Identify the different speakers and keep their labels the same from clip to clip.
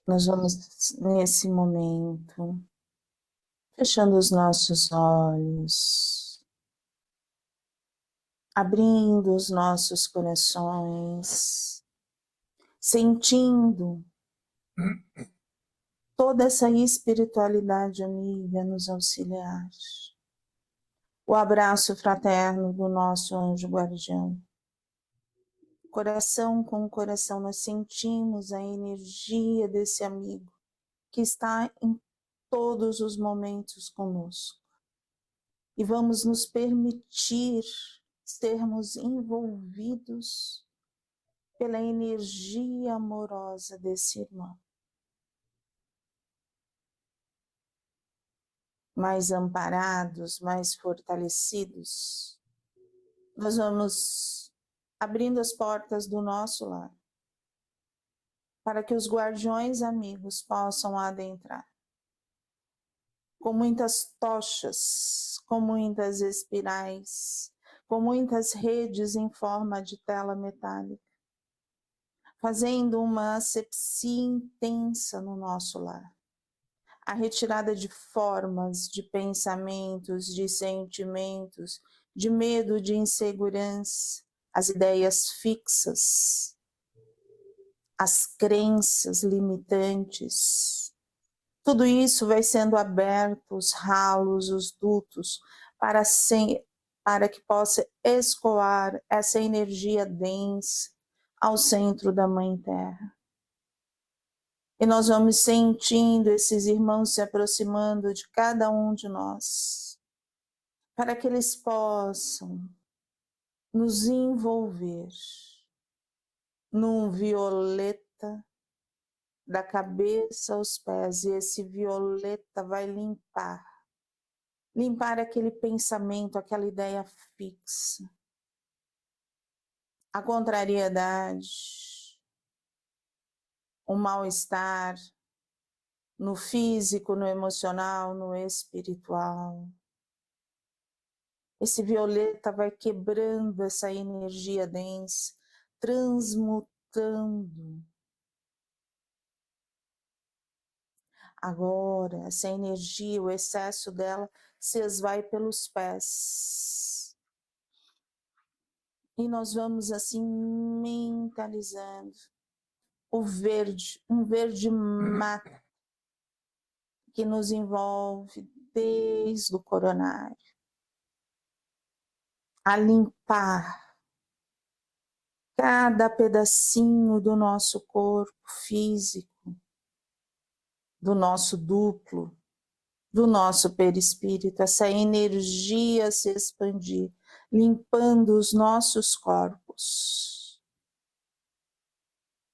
Speaker 1: Nós vamos, nesse momento, fechando os nossos olhos, abrindo os nossos corações, sentindo toda essa espiritualidade amiga nos auxiliar. O abraço fraterno do nosso anjo guardião. Coração com coração, nós sentimos a energia desse amigo que está em todos os momentos conosco. E vamos nos permitir sermos envolvidos pela energia amorosa desse irmão. Mais amparados, mais fortalecidos, nós vamos abrindo as portas do nosso lar para que os guardiões amigos possam adentrar. Com muitas tochas, com muitas espirais, com muitas redes em forma de tela metálica, fazendo uma asepsia intensa no nosso lar. A retirada de formas, de pensamentos, de sentimentos, de medo, de insegurança, as ideias fixas, as crenças limitantes. Tudo isso vai sendo aberto, os ralos, os dutos, para que possa escoar essa energia densa ao centro da Mãe Terra. E nós vamos sentindo esses irmãos se aproximando de cada um de nós, para que eles possam nos envolver num violeta da cabeça aos pés, e esse violeta vai limpar aquele pensamento, aquela ideia fixa, a contrariedade, o mal-estar no físico, no emocional, no espiritual. Esse violeta vai quebrando essa energia densa, transmutando. Agora, essa energia, o excesso dela, se esvai pelos pés. E nós vamos assim mentalizando o verde, um verde mata que nos envolve desde o coronário, a limpar cada pedacinho do nosso corpo físico, do nosso duplo, do nosso perispírito, essa energia se expandir, limpando os nossos corpos.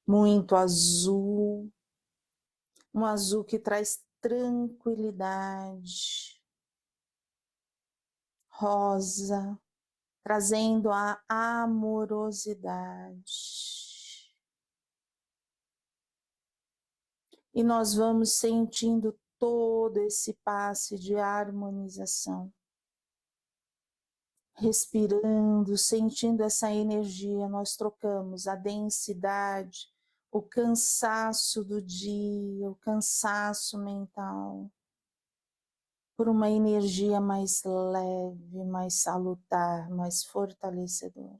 Speaker 1: Muito azul, um azul que traz tranquilidade, rosa, trazendo a amorosidade. E nós vamos sentindo todo esse passe de harmonização. Respirando, sentindo essa energia, nós trocamos a densidade, o cansaço do dia, o cansaço mental, por uma energia mais leve, mais salutar, mais fortalecedora.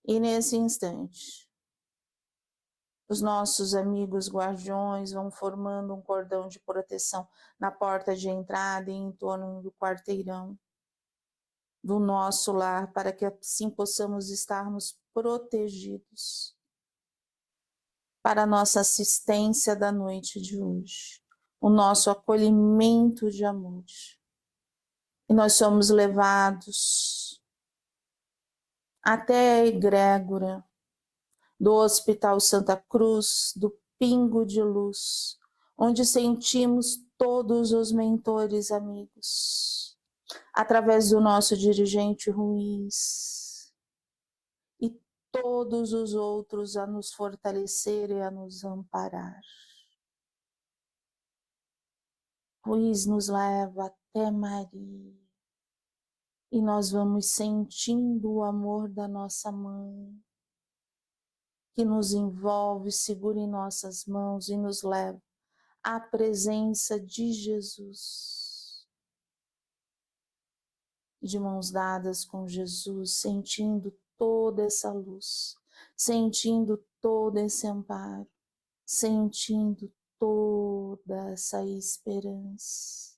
Speaker 1: E nesse instante, os nossos amigos guardiões vão formando um cordão de proteção na porta de entrada e em torno do quarteirão do nosso lar, para que assim possamos estarmos protegidos para a nossa assistência da noite de hoje, o nosso acolhimento de amor. E nós somos levados até a egrégora do Hospital Santa Cruz, do Pingo de Luz, onde sentimos todos os mentores amigos, através do nosso dirigente Ruiz, e todos os outros a nos fortalecer e a nos amparar. Ruiz nos leva até Maria, e nós vamos sentindo o amor da nossa mãe, que nos envolve, segura em nossas mãos e nos leva à presença de Jesus. De mãos dadas com Jesus, sentindo toda essa luz, sentindo todo esse amparo, sentindo toda essa esperança.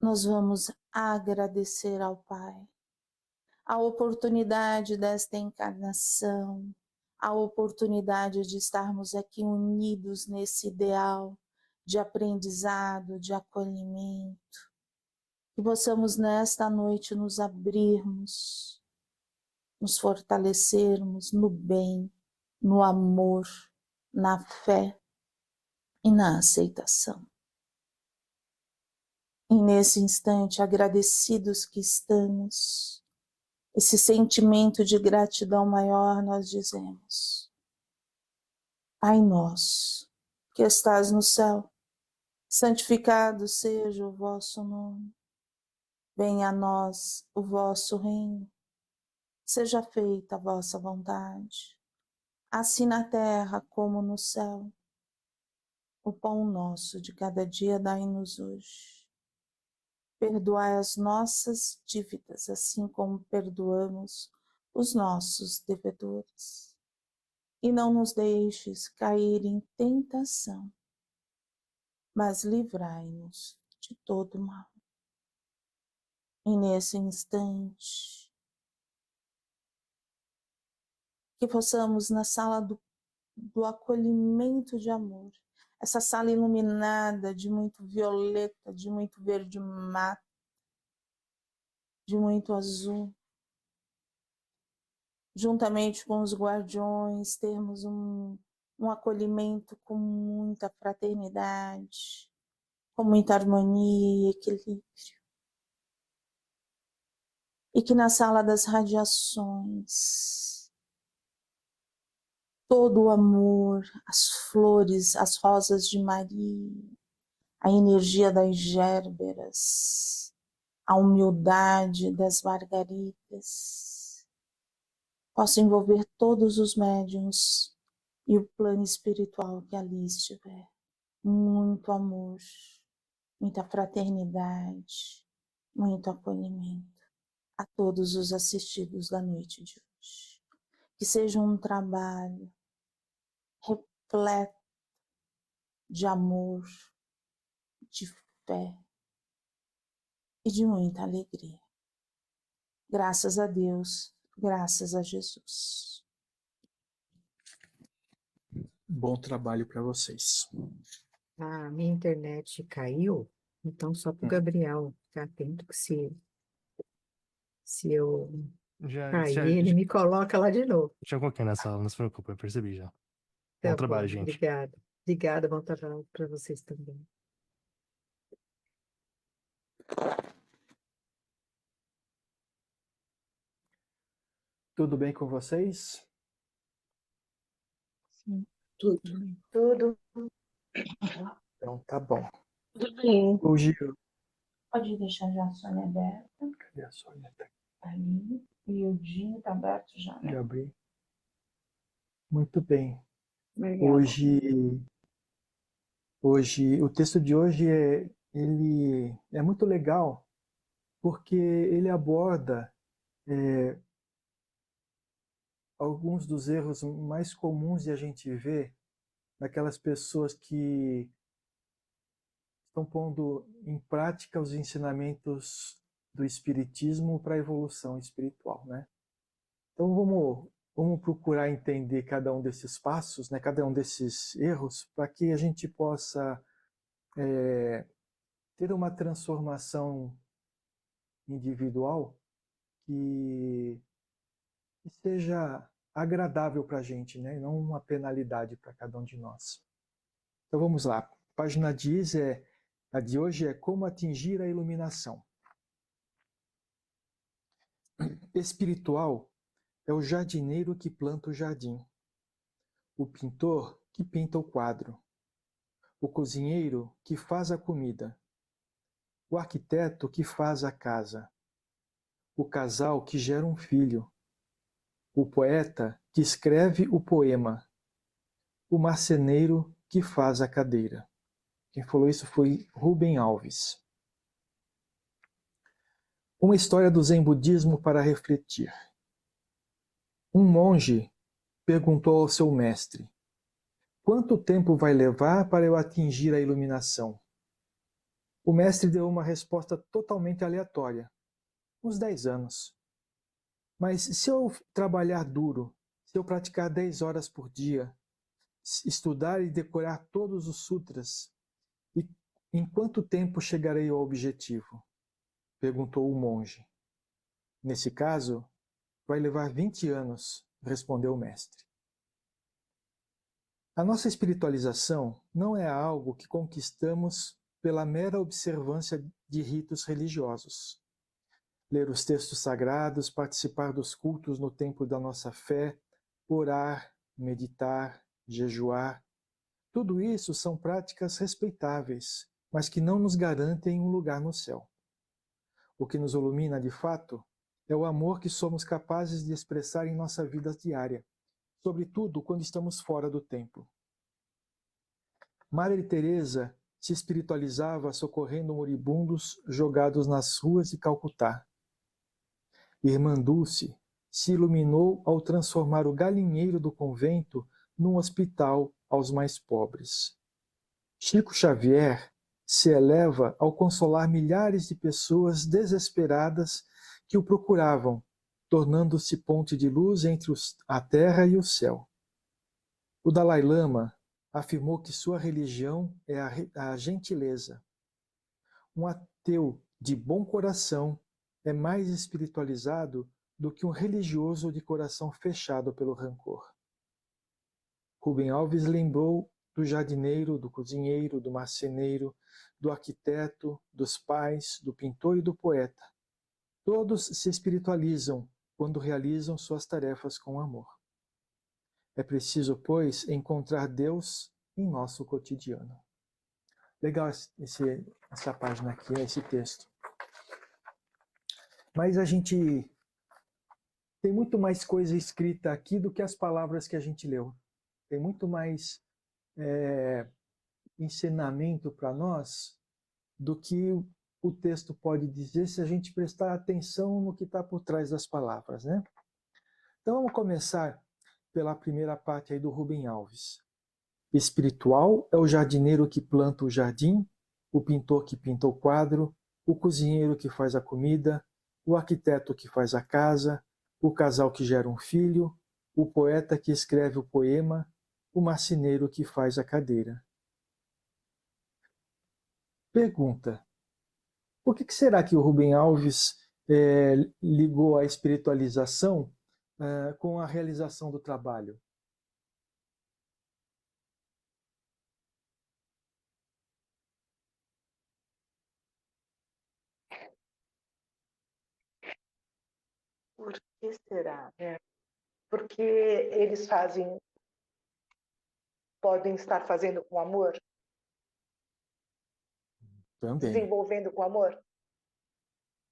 Speaker 1: Nós vamos agradecer ao Pai a oportunidade desta encarnação, a oportunidade de estarmos aqui unidos nesse ideal de aprendizado, de acolhimento, que possamos nesta noite nos abrirmos, nos fortalecermos no bem, no amor, na fé e na aceitação. E nesse instante, agradecidos que estamos, esse sentimento de gratidão maior, nós dizemos: Pai nosso, que estás no céu, santificado seja o vosso nome. Venha a nós o vosso reino. Seja feita a vossa vontade, assim na terra como no céu. O pão nosso de cada dia dai-nos hoje. Perdoai as nossas dívidas, assim como perdoamos os nossos devedores. E não nos deixes cair em tentação, mas livrai-nos de todo mal. E nesse instante, que possamos na sala do acolhimento de amor, essa sala iluminada de muito violeta, de muito verde mato, de muito azul, juntamente com os guardiões, termos um acolhimento com muita fraternidade, com muita harmonia e equilíbrio. E que na sala das radiações, todo o amor, as flores, as rosas de Maria, a energia das gérberas, a humildade das margaridas, possa envolver todos os médiuns e o plano espiritual que ali estiver. Muito amor, muita fraternidade, muito acolhimento a todos os assistidos da noite de hoje. Que seja um trabalho repleto de amor, de fé e de muita alegria. Graças a Deus, graças a Jesus.
Speaker 2: Bom trabalho para vocês.
Speaker 3: A minha internet caiu, então só para o Gabriel ficar atento que se eu cair, ele me coloca lá de novo.
Speaker 4: Já coloquei na sala, não se preocupe, eu percebi já.
Speaker 3: Tá
Speaker 4: Bom trabalho,
Speaker 3: bom,
Speaker 4: gente.
Speaker 3: obrigada. Obrigada, bom trabalho para vocês também.
Speaker 2: Tudo bem com vocês?
Speaker 3: Sim, tudo bem. Tudo.
Speaker 2: Então tá bom.
Speaker 1: Tudo bem.
Speaker 2: Hoje...
Speaker 1: Pode deixar já a Sônia aberta.
Speaker 2: Cadê a Sônia?
Speaker 1: Ali. E o Dinho tá aberto já, né?
Speaker 2: Já abri. Muito bem.
Speaker 1: Obrigada.
Speaker 2: Hoje, o texto de hoje ele é muito legal porque ele aborda alguns dos erros mais comuns de a gente ver naquelas pessoas que estão pondo em prática os ensinamentos do Espiritismo para a evolução espiritual, né? Então vamos procurar entender cada um desses passos, né? Cada um desses erros, para que a gente possa ter uma transformação individual que seja agradável para a gente, né? E não uma penalidade para cada um de nós. Então vamos lá. A página a de hoje é Como Atingir a Iluminação. Espiritual é o jardineiro que planta o jardim, o pintor que pinta o quadro, o cozinheiro que faz a comida, o arquiteto que faz a casa, o casal que gera um filho, o poeta que escreve o poema, o marceneiro que faz a cadeira. Quem falou isso foi Rubem Alves. Uma história do Zen Budismo para refletir. Um monge perguntou ao seu mestre: quanto tempo vai levar para eu atingir a iluminação? O mestre deu uma resposta totalmente aleatória: uns 10 anos. Mas se eu trabalhar duro, se eu praticar 10 horas por dia, estudar e decorar todos os sutras, e em quanto tempo chegarei ao objetivo? Perguntou o monge. Nesse caso, vai levar 20 anos, respondeu o mestre. A nossa espiritualização não é algo que conquistamos pela mera observância de ritos religiosos. Ler os textos sagrados, participar dos cultos no templo da nossa fé, orar, meditar, jejuar. Tudo isso são práticas respeitáveis, mas que não nos garantem um lugar no céu. O que nos ilumina de fato é o amor que somos capazes de expressar em nossa vida diária, sobretudo quando estamos fora do templo. Madre Teresa se espiritualizava socorrendo moribundos jogados nas ruas de Calcutá. Irmã Dulce se iluminou ao transformar o galinheiro do convento num hospital aos mais pobres. Chico Xavier se eleva ao consolar milhares de pessoas desesperadas que o procuravam, tornando-se ponte de luz entre a terra e o céu. O Dalai Lama afirmou que sua religião é a gentileza. Um ateu de bom coração é mais espiritualizado do que um religioso de coração fechado pelo rancor. Rubem Alves lembrou do jardineiro, do cozinheiro, do marceneiro, do arquiteto, dos pais, do pintor e do poeta. Todos se espiritualizam quando realizam suas tarefas com amor. É preciso, pois, encontrar Deus em nosso cotidiano. Legal essa página aqui, esse texto. Mas a gente tem muito mais coisa escrita aqui do que as palavras que a gente leu. Tem muito mais ensinamento para nós do que o texto pode dizer se a gente prestar atenção no que está por trás das palavras, né? Então vamos começar pela primeira parte aí do Rubem Alves. Espiritual é o jardineiro que planta o jardim, o pintor que pinta o quadro, o cozinheiro que faz a comida, o arquiteto que faz a casa, o casal que gera um filho, o poeta que escreve o poema, o marceneiro que faz a cadeira. Pergunta: por que será que o Rubem Alves ligou a espiritualização com a realização do trabalho?
Speaker 1: Por que será? Porque eles podem estar fazendo com amor?
Speaker 2: Também.
Speaker 1: Desenvolvendo com amor?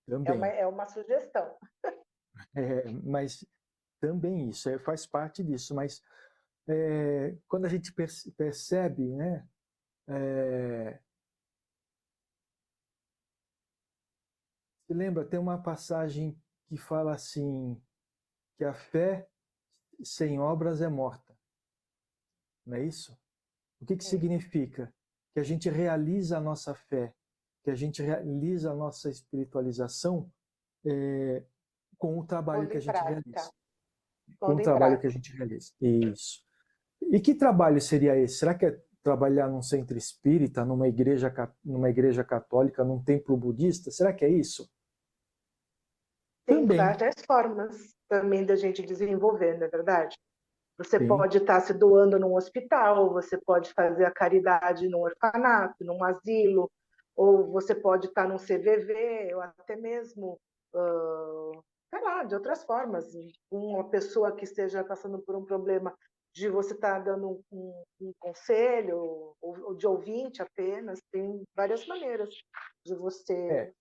Speaker 2: Também.
Speaker 1: É uma sugestão.
Speaker 2: Mas também isso, faz parte disso. Mas quando a gente percebe, né, você lembra, tem uma passagem que fala assim, que a fé sem obras é morta. Não é isso? O que significa? Que a gente realiza a nossa fé, que a gente realiza a nossa espiritualização com o trabalho que a gente realiza. Com o trabalho que a gente realiza. Isso. E que trabalho seria esse? Será que é trabalhar num centro espírita, numa igreja católica, num templo budista? Será que é isso?
Speaker 1: Tem várias formas também da gente desenvolver, não é verdade? Você pode estar se doando num hospital, você pode fazer a caridade num orfanato, num asilo, ou você pode estar num CVV, ou até mesmo, sei lá, de outras formas. Uma pessoa que esteja passando por um problema de você estar dando um conselho, ou de ouvinte apenas, tem várias maneiras de você...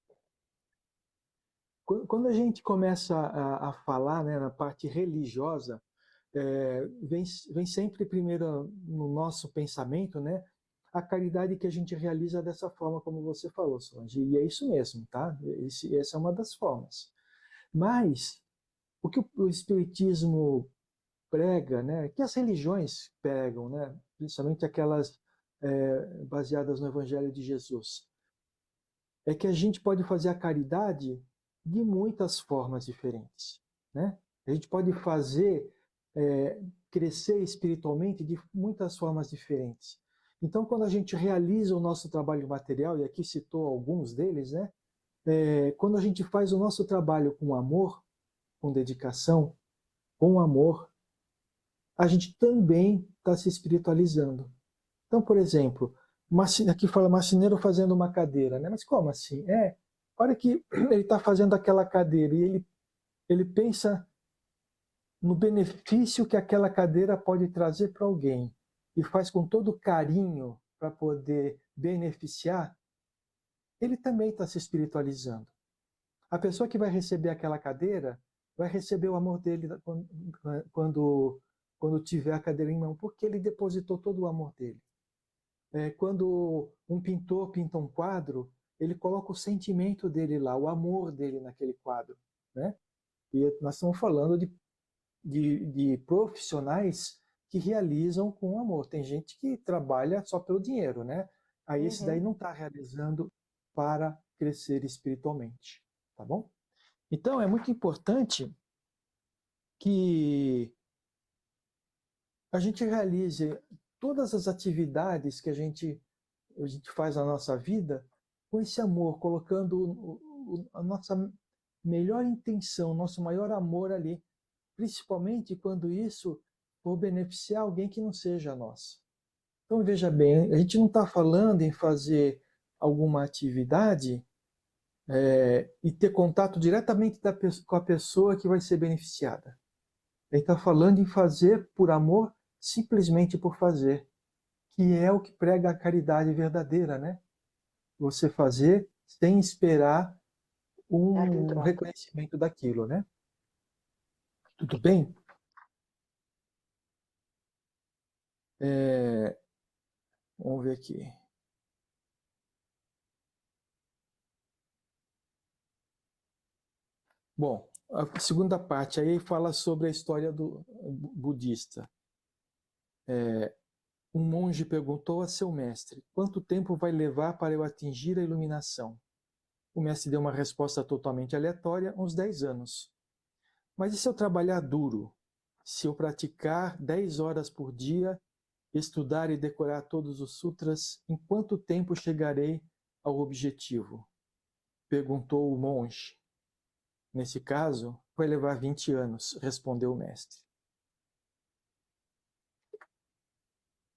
Speaker 2: Quando a gente começa a falar, né, na parte religiosa, vem sempre primeiro no nosso pensamento, né? A caridade que a gente realiza dessa forma, como você falou, Solange. E é isso mesmo, tá? Essa é uma das formas. Mas o que o Espiritismo prega, né? Que as religiões pregam, né? Principalmente aquelas baseadas no Evangelho de Jesus, é que a gente pode fazer a caridade de muitas formas diferentes, né? A gente pode fazer crescer espiritualmente de muitas formas diferentes. Então, quando a gente realiza o nosso trabalho material, e aqui citou alguns deles, né? Quando a gente faz o nosso trabalho com amor, com dedicação, com amor, a gente também está se espiritualizando. Então, por exemplo, aqui fala marceneiro fazendo uma cadeira, né? Mas como assim? A hora que ele está fazendo aquela cadeira e ele pensa no benefício que aquela cadeira pode trazer para alguém e faz com todo carinho para poder beneficiar, ele também está se espiritualizando. A pessoa que vai receber aquela cadeira vai receber o amor dele quando tiver a cadeira em mão, porque ele depositou todo o amor dele. Quando um pintor pinta um quadro, ele coloca o sentimento dele lá, o amor dele naquele quadro, né? E nós estamos falando de profissionais que realizam com amor. Tem gente que trabalha só pelo dinheiro, né? Aí esse daí não está realizando para crescer espiritualmente, tá bom? Então é muito importante que a gente realize todas as atividades que a gente faz na nossa vida com esse amor, colocando a nossa melhor intenção, nosso maior amor ali, principalmente quando isso for beneficiar alguém que não seja nós. Então, veja bem, a gente não está falando em fazer alguma atividade e ter contato diretamente com a pessoa que vai ser beneficiada. A gente está falando em fazer por amor, simplesmente por fazer, que é o que prega a caridade verdadeira, né? Você fazer sem esperar um reconhecimento daquilo, né? Tudo bem? Vamos ver aqui. Bom, a segunda parte aí fala sobre a história do budista. Um monge perguntou a seu mestre: quanto tempo vai levar para eu atingir a iluminação? O mestre deu uma resposta totalmente aleatória: uns 10 anos. Mas e se eu trabalhar duro? Se eu praticar 10 horas por dia, estudar e decorar todos os sutras, em quanto tempo chegarei ao objetivo? Perguntou o monge. Nesse caso, vai levar 20 anos, respondeu o mestre.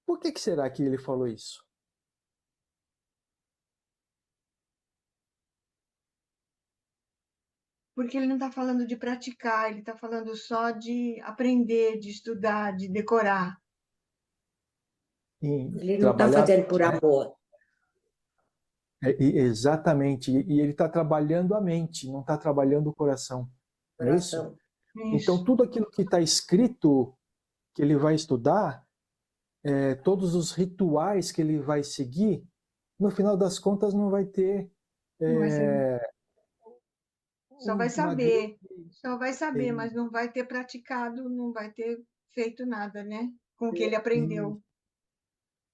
Speaker 2: Por que será que ele falou isso?
Speaker 5: Porque ele não está falando de praticar, ele está falando só de aprender, de estudar, de decorar.
Speaker 6: Ele não está fazendo por amor.
Speaker 2: Exatamente. E ele está trabalhando a mente, não está trabalhando o coração. Não é isso? Então, tudo aquilo que está escrito, que ele vai estudar, todos os rituais que ele vai seguir, no final das contas não vai ter...
Speaker 5: Só vai saber, mas não vai ter praticado, não vai ter feito nada, né? Com o que ele aprendeu.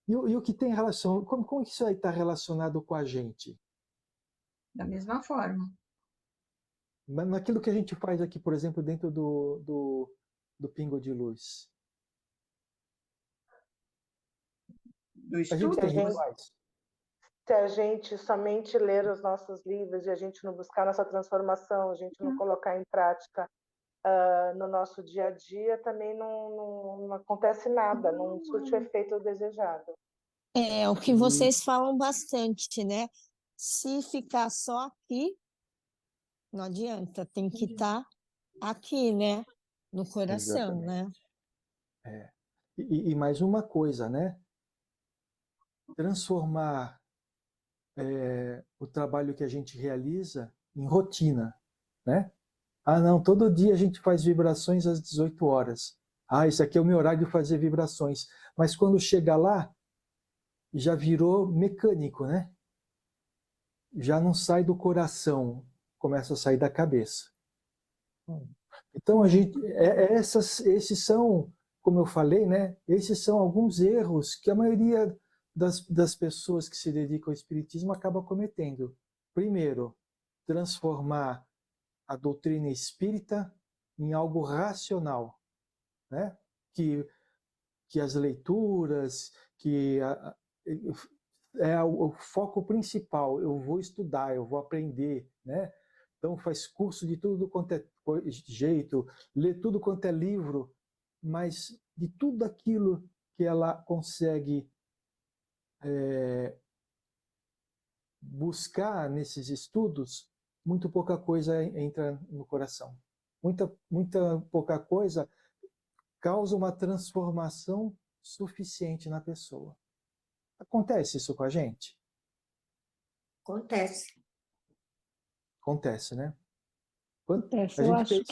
Speaker 2: E o que tem relação... Como isso aí está relacionado com a gente?
Speaker 5: Da mesma forma.
Speaker 2: Naquilo que a gente faz aqui, por exemplo, dentro do Pingo de Luz.
Speaker 5: Do estudo?
Speaker 7: Se a gente somente ler os nossos livros e a gente não buscar nossa transformação, a gente não colocar em prática no nosso dia a dia, também não acontece nada, não surte o efeito desejado.
Speaker 8: O que vocês falam bastante, né? Se ficar só aqui, não adianta, tem que estar aqui, né? No coração,
Speaker 2: exatamente, né? E mais uma coisa, né? Transformar o trabalho que a gente realiza em rotina, né? Ah, não, todo dia a gente faz vibrações às 18 horas. Ah, isso aqui é o meu horário de fazer vibrações. Mas quando chega lá, já virou mecânico, né? Já não sai do coração, começa a sair da cabeça. Então, esses são, como eu falei, né? Esses são alguns erros que a maioria das pessoas que se dedicam ao espiritismo acaba cometendo. Primeiro, transformar a doutrina espírita em algo racional, né? Que as leituras, é o foco principal. Eu vou estudar, eu vou aprender, né? Então faz curso de tudo quanto é jeito, lê tudo quanto é livro, mas de tudo aquilo que ela consegue buscar nesses estudos, muito pouca coisa entra no coração. Muita pouca coisa causa uma transformação suficiente na pessoa. Acontece isso com a gente?
Speaker 6: Acontece.
Speaker 2: Acontece, né?
Speaker 8: Acontece. Eu acho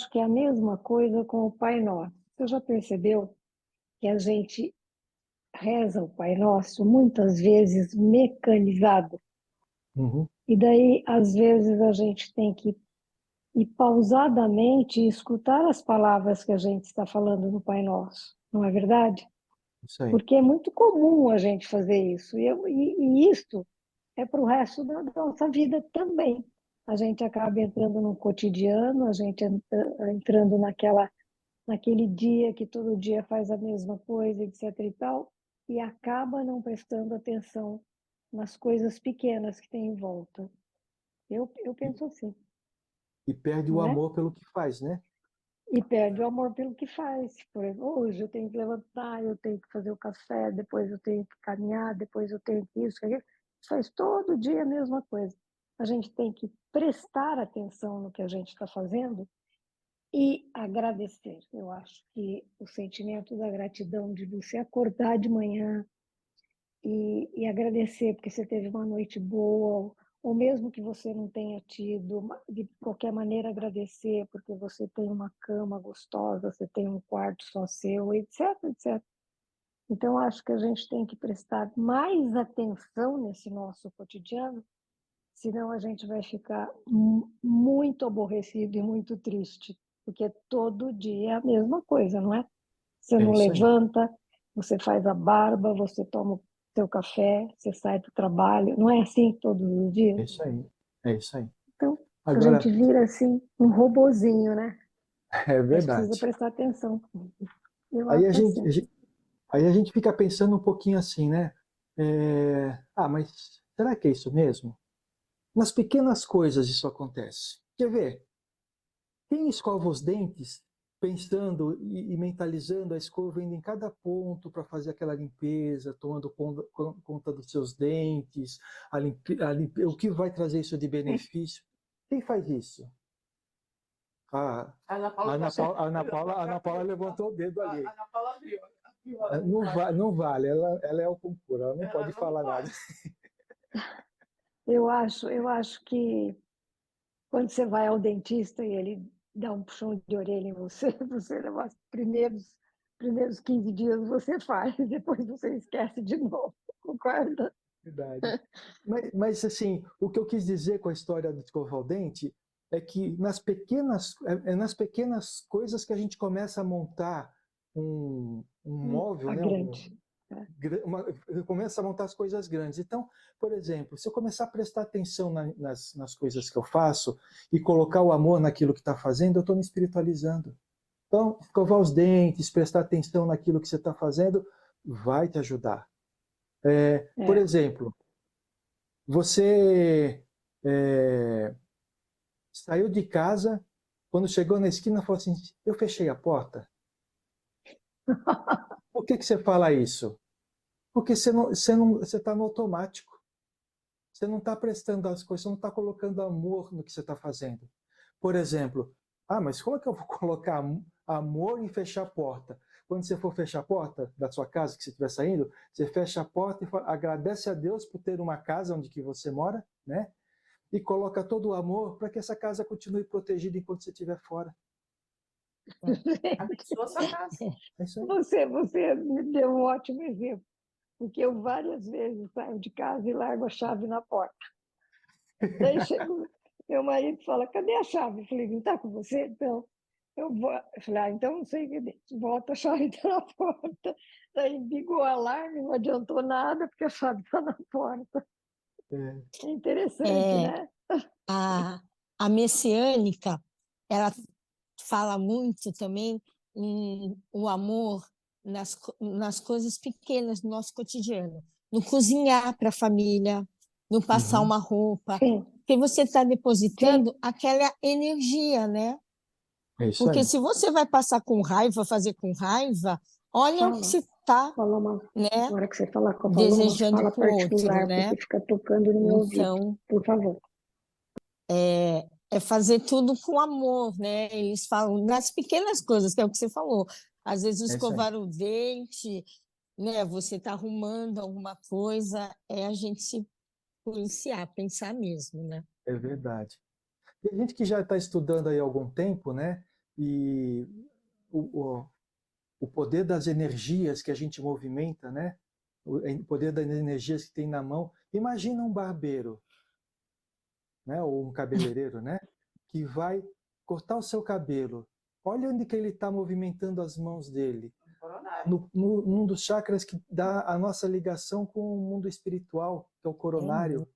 Speaker 8: que é a mesma coisa com o Pai Nosso. Você já percebeu que a gente reza o Pai Nosso muitas vezes mecanizado?
Speaker 2: Uhum.
Speaker 8: E daí, às vezes, a gente tem que ir pausadamente escutar as palavras que a gente está falando no Pai Nosso, não é verdade?
Speaker 2: Isso aí.
Speaker 8: Porque é muito comum a gente fazer isso. E isto é para o resto da nossa vida também. A gente acaba entrando no cotidiano, a gente entrando naquele dia que todo dia faz a mesma coisa, etc. e tal, e acaba não prestando atenção nas coisas pequenas que tem em volta. Eu penso assim,
Speaker 2: E perde o
Speaker 8: não é?
Speaker 2: amor pelo que faz, né?
Speaker 8: E perde o amor pelo que faz. Por exemplo, hoje eu tenho que levantar, eu tenho que fazer o café, depois eu tenho que caminhar, depois eu tenho que isso, aquilo. Faz todo dia a mesma coisa. A gente tem que prestar atenção no que a gente está fazendo e agradecer. Eu acho que o sentimento da gratidão de você acordar de manhã e agradecer porque você teve uma noite boa, ou mesmo que você não tenha tido, de qualquer maneira agradecer porque você tem uma cama gostosa, você tem um quarto só seu, etc, etc. Então, acho que a gente tem que prestar mais atenção nesse nosso cotidiano, senão a gente vai ficar muito aborrecido e muito triste, porque todo dia é a mesma coisa, não é? Você não
Speaker 2: isso aí.
Speaker 8: levanta, você faz a barba, você toma o seu café, você sai para o trabalho, não é assim todos os
Speaker 2: É
Speaker 8: dias?
Speaker 2: isso aí. É isso aí.
Speaker 8: Então, a gente
Speaker 2: Agora,
Speaker 8: vira assim um robozinho, né?
Speaker 2: é
Speaker 8: A gente precisa
Speaker 2: verdade.
Speaker 8: prestar atenção. Eu
Speaker 2: Aí a
Speaker 8: acho
Speaker 2: gente,
Speaker 8: assim.
Speaker 2: aí a gente fica pensando um pouquinho assim, né? Mas será que é isso mesmo? Nas pequenas coisas isso acontece. Quer ver? Quem escova os dentes pensando e mentalizando a escova indo em cada ponto para fazer aquela limpeza, tomando conta dos seus dentes, o que vai trazer isso de benefício? Quem faz isso? A Ana Paula levantou o dedo ali.
Speaker 1: Ana Paula abriu.
Speaker 2: Não vale, ela é o concurso, ela não pode falar nada.
Speaker 8: Eu acho que quando você vai ao dentista e ele dá um puxão de orelha em você, você leva os primeiros 15 dias você faz, depois você esquece de novo, concorda?
Speaker 2: Verdade. Mas, assim, o que eu quis dizer com a história do escovar o dente é que nas pequenas coisas que a gente começa a montar um móvel,
Speaker 8: A
Speaker 2: né?
Speaker 8: grande.
Speaker 2: Começa a montar as coisas grandes. Então, por exemplo, se eu começar a prestar atenção nas coisas que eu faço e colocar o amor naquilo que está fazendo, eu estou me espiritualizando. Então, escovar os dentes, prestar atenção naquilo que você está fazendo, vai te ajudar. Por exemplo, você saiu de casa, quando chegou na esquina, falou assim: eu fechei a porta. Por que você fala isso? Porque você está no automático. Você não está prestando as coisas, você não está colocando amor no que você está fazendo. Por exemplo, mas como é que eu vou colocar amor e fechar a porta? Quando você for fechar a porta da sua casa, que você estiver saindo, você fecha a porta e agradece a Deus por ter uma casa onde que você mora, né? E coloca todo o amor para que essa casa continue protegida enquanto você estiver fora.
Speaker 1: Abençoa a sua casa.
Speaker 2: É isso aí.
Speaker 8: Você me deu um ótimo exemplo, porque eu várias vezes saio de casa e largo a chave na porta. Daí chega, meu marido fala, cadê a chave? Eu falei, não está com você? Então, eu vou. Eu falei, então não sei o que diz. Volta, a chave está na porta. Daí ligou o alarme, não adiantou nada, porque a chave está na porta. É interessante, né?
Speaker 9: A messiânica, ela fala muito também o amor nas coisas pequenas do nosso cotidiano. No cozinhar para a família, no passar uma roupa.
Speaker 8: Sim.
Speaker 9: Porque você está depositando aquela energia, né?
Speaker 2: É isso
Speaker 9: Porque
Speaker 2: aí.
Speaker 9: se você vai passar com raiva, fazer com raiva, olha o que você está,
Speaker 8: Na hora que você falar com a Paloma,
Speaker 9: desejando
Speaker 8: fala
Speaker 9: para o outro,
Speaker 8: particular,
Speaker 9: né?
Speaker 8: porque fica tocando no meu ouvido,
Speaker 9: Então,
Speaker 8: por favor.
Speaker 9: é fazer tudo com amor, né? Eles falam nas pequenas coisas, que é o que você falou. Às vezes
Speaker 2: É isso aí.
Speaker 9: escovar o dente, né? Você está arrumando alguma coisa, é a gente se policiar, pensar mesmo, né?
Speaker 2: É verdade. Tem gente que já está estudando aí há algum tempo, né? E o poder das energias que a gente movimenta, né? O poder das energias que tem na mão. Imagina um barbeiro, né? Ou um cabeleireiro, né? Que vai cortar o seu cabelo. Olha onde que ele está movimentando as mãos dele. Num dos chakras que dá a nossa ligação com o mundo espiritual, que é o coronário.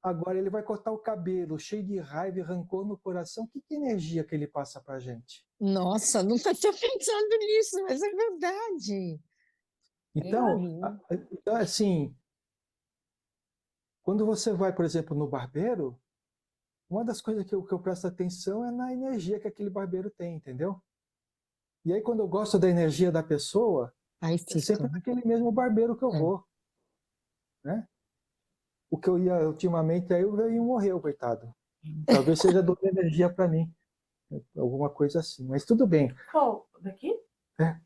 Speaker 2: Agora ele vai cortar o cabelo, cheio de raiva e rancor no coração. Que energia que ele passa para a gente?
Speaker 9: Nossa, nunca tinha pensado nisso, mas é verdade.
Speaker 2: Então, assim, quando você vai, por exemplo, no barbeiro, uma das coisas que eu presto atenção é na energia que aquele barbeiro tem, entendeu? E aí, quando eu gosto da energia da pessoa,
Speaker 9: Aí
Speaker 2: é
Speaker 9: fica.
Speaker 2: sempre naquele mesmo barbeiro que eu vou, né? O que eu ia ultimamente, aí o velhinho morreu, coitado. Talvez seja dando energia para mim, alguma coisa assim. Mas tudo bem.
Speaker 1: Qual? Daqui?
Speaker 2: É.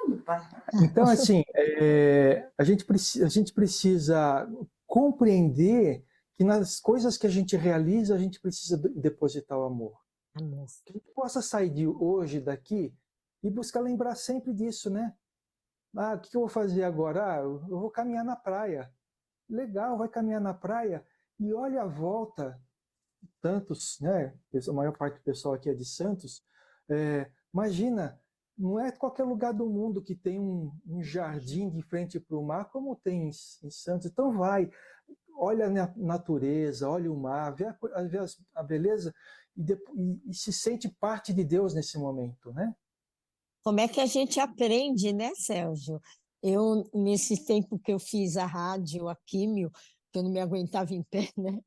Speaker 1: Meu pai.
Speaker 2: Então, assim, a gente precisa compreender que nas coisas que a gente realiza, a gente precisa depositar o amor.
Speaker 9: Amor.
Speaker 2: Que a gente possa sair de hoje daqui e buscar lembrar sempre disso, né? Ah, o que eu vou fazer agora? Ah, eu vou caminhar na praia. Legal, vai caminhar na praia e olha a volta. Tantos, né? A maior parte do pessoal aqui é de Santos. Imagina, não é qualquer lugar do mundo que tem um jardim de frente para o mar como tem em Santos. Então vai, olha a natureza, olha o mar, vê a beleza e se sente parte de Deus nesse momento, né?
Speaker 9: Como é que a gente aprende, né, Sérgio? Eu, nesse tempo que eu fiz a rádio, a químio, que eu não me aguentava em pé, né?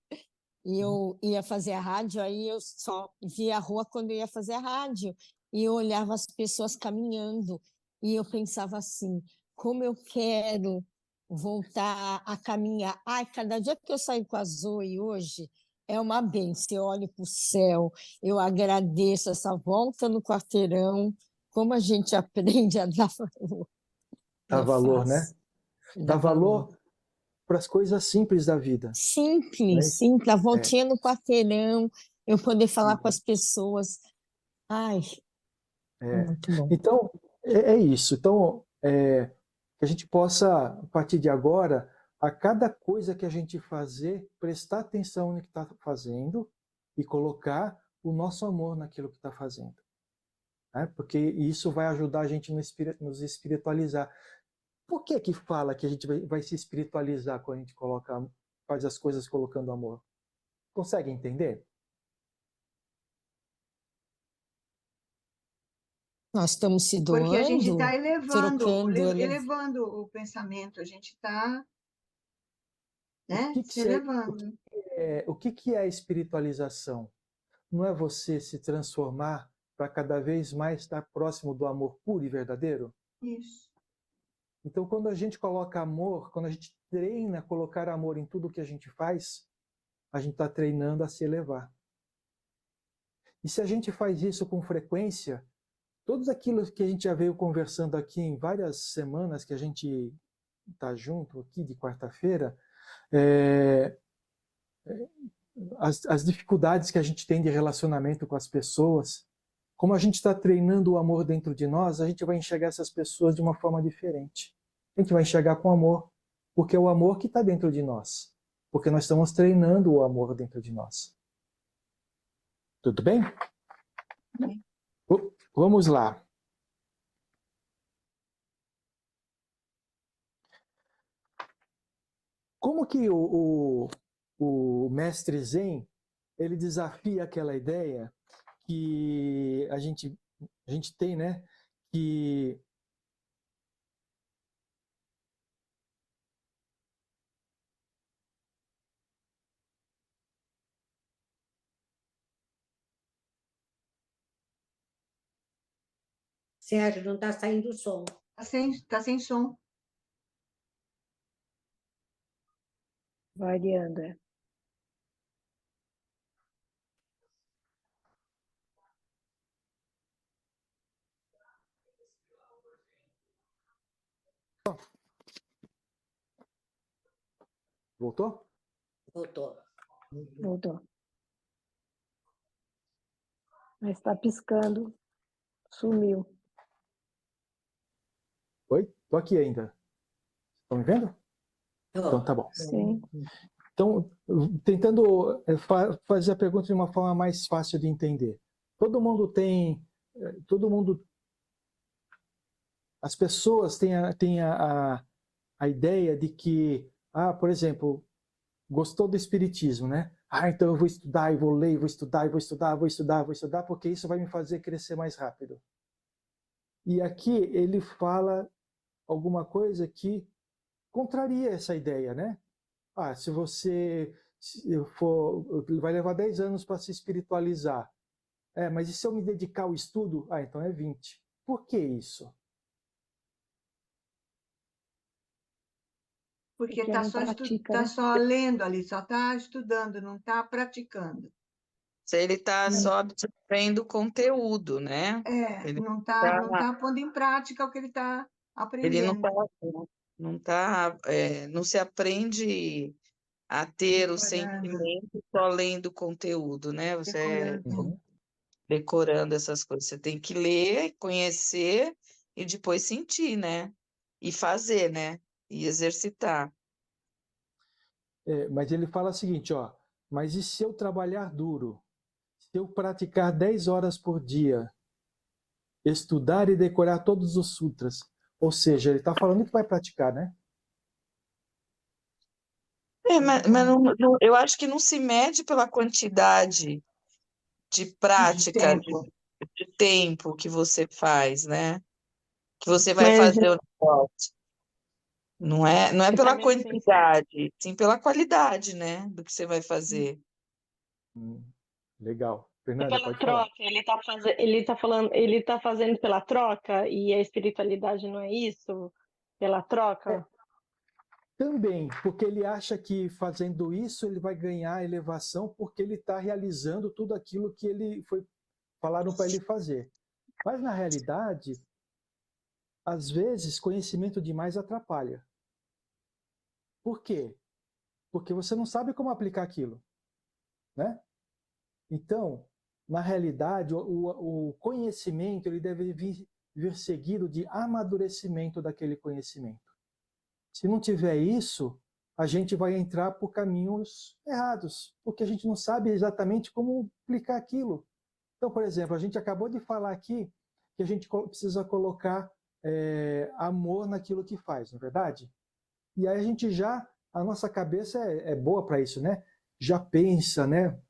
Speaker 9: E eu ia fazer a rádio, aí eu só via a rua quando eu ia fazer a rádio. E eu olhava as pessoas caminhando. E eu pensava assim, como eu quero voltar a caminhar. Ai, cada dia que eu saio com a Zoe hoje, é uma bênção. Eu olho para o céu, eu agradeço essa volta no quarteirão, como a gente aprende a dar valor.
Speaker 2: Dá valor, né? Dá valor para as coisas simples da vida.
Speaker 9: Simples, simples. A voltinha no quarteirão, eu poder falar com as pessoas. Ai, muito bom.
Speaker 2: Então, é isso. Então, que a gente possa, a partir de agora, a cada coisa que a gente fazer, prestar atenção no que está fazendo e colocar o nosso amor naquilo que está fazendo. Né? Porque isso vai ajudar a gente nos espiritualizar. Por que fala que a gente vai se espiritualizar quando a gente faz as coisas colocando amor? Consegue entender?
Speaker 9: Nós estamos se doando,
Speaker 5: porque a gente está
Speaker 9: trocando,
Speaker 5: elevando o pensamento, a gente está, né, se elevando.
Speaker 2: O que é espiritualização? Não é você se transformar para cada vez mais estar próximo do amor puro e verdadeiro?
Speaker 5: Isso.
Speaker 2: Então, quando a gente coloca amor, quando a gente treina colocar amor em tudo que a gente faz, a gente está treinando a se elevar. E se a gente faz isso com frequência, tudo aquilo que a gente já veio conversando aqui em várias semanas que a gente está junto aqui de quarta-feira, as dificuldades que a gente tem de relacionamento com as pessoas, como a gente está treinando o amor dentro de nós, a gente vai enxergar essas pessoas de uma forma diferente. A gente vai enxergar com amor, porque é o amor que está dentro de nós. Porque nós estamos treinando o amor dentro de nós. Tudo bem? Vamos lá. Como que o mestre Zen, ele desafia aquela ideia que a gente tem, né? Que
Speaker 6: Sérgio, não está saindo som.
Speaker 5: Tá sem som.
Speaker 8: Variando, é.
Speaker 2: Voltou?
Speaker 6: Voltou.
Speaker 8: Voltou. Mas está piscando. Sumiu.
Speaker 2: Oi? Tô aqui ainda. Estão me vendo? Então tá bom.
Speaker 8: Sim.
Speaker 2: Então, tentando fazer a pergunta de uma forma mais fácil de entender. Todo mundo, as pessoas têm a ideia de que, por exemplo, gostou do espiritismo, né? Então eu vou estudar, e vou ler, vou estudar, e vou estudar, vou estudar, vou estudar, porque isso vai me fazer crescer mais rápido. E aqui ele fala alguma coisa que contraria essa ideia, né? Se você vai levar 10 anos para se espiritualizar. Mas e se eu me dedicar ao estudo? Então é 20. Por que isso?
Speaker 5: Porque
Speaker 8: Porque não pratica,
Speaker 5: tá
Speaker 8: né?
Speaker 5: só lendo ali, só está estudando, não está praticando.
Speaker 10: Se ele está só absorvendo conteúdo, né? Ele
Speaker 5: Não tá pondo em prática o que ele está aprendendo.
Speaker 10: Não se aprende a ter o
Speaker 5: Decorando.
Speaker 10: sentimento só lendo conteúdo, né? Você
Speaker 5: Decorando.
Speaker 10: decorando essas coisas. Você tem que ler, conhecer e depois sentir, né? E fazer, né? E exercitar.
Speaker 2: Mas ele fala o seguinte, mas e se eu trabalhar duro? Se eu praticar 10 horas por dia, estudar e decorar todos os sutras? Ou seja, ele está falando que vai praticar, né?
Speaker 10: Mas eu acho que não se mede pela quantidade de prática, de tempo que você faz, né? Que você vai fazer o negócio. Não é pela quantidade, sim pela qualidade, né? Do que você vai fazer.
Speaker 2: Legal. Fernanda,
Speaker 11: Pela
Speaker 2: pode
Speaker 11: troca,
Speaker 2: falar.
Speaker 11: ele tá fazendo pela troca, e a espiritualidade não é isso? Pela troca?
Speaker 2: Também, porque ele acha que fazendo isso ele vai ganhar elevação porque ele está realizando tudo aquilo que falaram para ele fazer. Mas, na realidade, às vezes, conhecimento demais atrapalha. Por quê? Porque você não sabe como aplicar aquilo, né? Então, na realidade, o conhecimento ele deve vir seguido de amadurecimento daquele conhecimento. Se não tiver isso, a gente vai entrar por caminhos errados, porque a gente não sabe exatamente como aplicar aquilo. Então, por exemplo, a gente acabou de falar aqui que a gente precisa colocar amor naquilo que faz, não é verdade? E aí a nossa cabeça é boa para isso, né? Já pensa, né?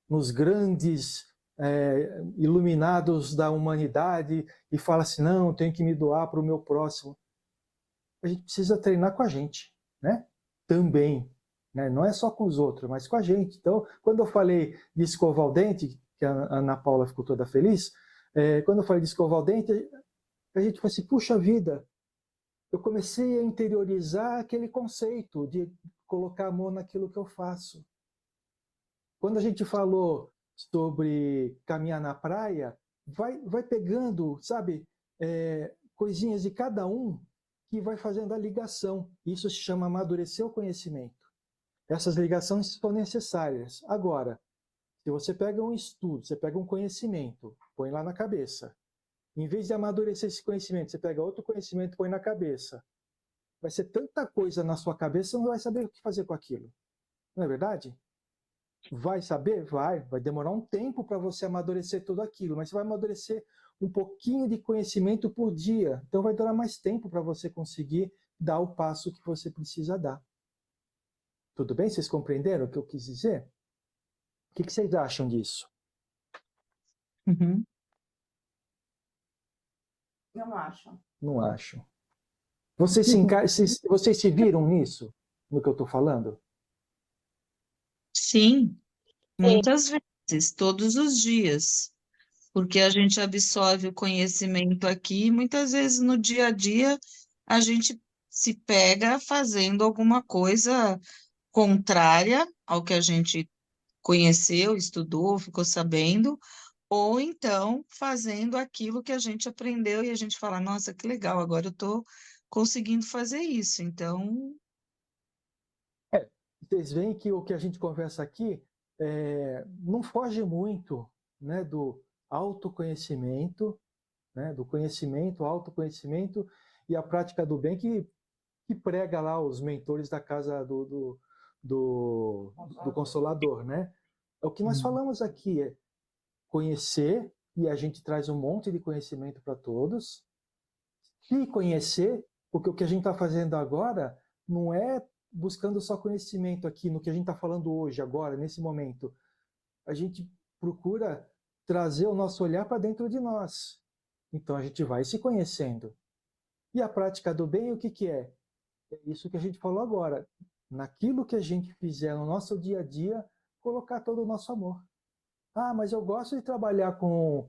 Speaker 2: Nos grandes iluminados da humanidade e fala assim, não, eu tenho que me doar para o meu próximo. A gente precisa treinar com a gente, né? Também, né? Não é só com os outros, mas com a gente. Então, quando eu falei de escovar o dente, que a Ana Paula ficou toda feliz, quando eu falei de escovar o dente, a gente falou assim, puxa vida, eu comecei a interiorizar aquele conceito de colocar a mão naquilo que eu faço. Quando a gente falou sobre caminhar na praia, vai pegando, sabe, coisinhas de cada um que vai fazendo a ligação. Isso se chama amadurecer o conhecimento. Essas ligações são necessárias. Agora, Se você pega um estudo, você pega um conhecimento, põe lá na cabeça. Em vez de amadurecer esse conhecimento, você pega outro conhecimento e põe na cabeça. Vai ser tanta coisa na sua cabeça, você não vai saber o que fazer com aquilo. Não é verdade? Vai saber? Vai. Vai demorar um tempo para você amadurecer tudo aquilo, mas você vai amadurecer um pouquinho de conhecimento por dia. Então vai durar mais tempo para você conseguir dar o passo que você precisa dar. Tudo bem? Vocês compreenderam o que eu quis dizer? O que vocês acham disso?
Speaker 10: Uhum.
Speaker 1: Não acho.
Speaker 2: Não acho. Vocês se viram nisso? No que eu estou falando?
Speaker 10: Sim, muitas vezes, todos os dias. Porque a gente absorve o conhecimento aqui e muitas vezes no dia a dia a gente se pega fazendo alguma coisa contrária ao que a gente conheceu, estudou, ficou sabendo, ou então fazendo aquilo que a gente aprendeu e a gente fala, nossa, que legal, agora eu estou conseguindo fazer isso. Então,
Speaker 2: Vocês veem que o que a gente conversa aqui não foge muito, né, do autoconhecimento, né, do conhecimento, autoconhecimento e a prática do bem que prega lá os mentores da casa do Consolador, né? É o que nós falamos aqui, é conhecer, e a gente traz um monte de conhecimento para todos, se conhecer, porque o que a gente está fazendo agora não é buscando só conhecimento aqui, no que a gente está falando hoje, agora, nesse momento. A gente procura trazer o nosso olhar para dentro de nós. Então a gente vai se conhecendo. E a prática do bem, o que é? É isso que a gente falou agora. Naquilo que a gente fizer no nosso dia a dia, colocar todo o nosso amor. Ah, mas eu gosto de trabalhar com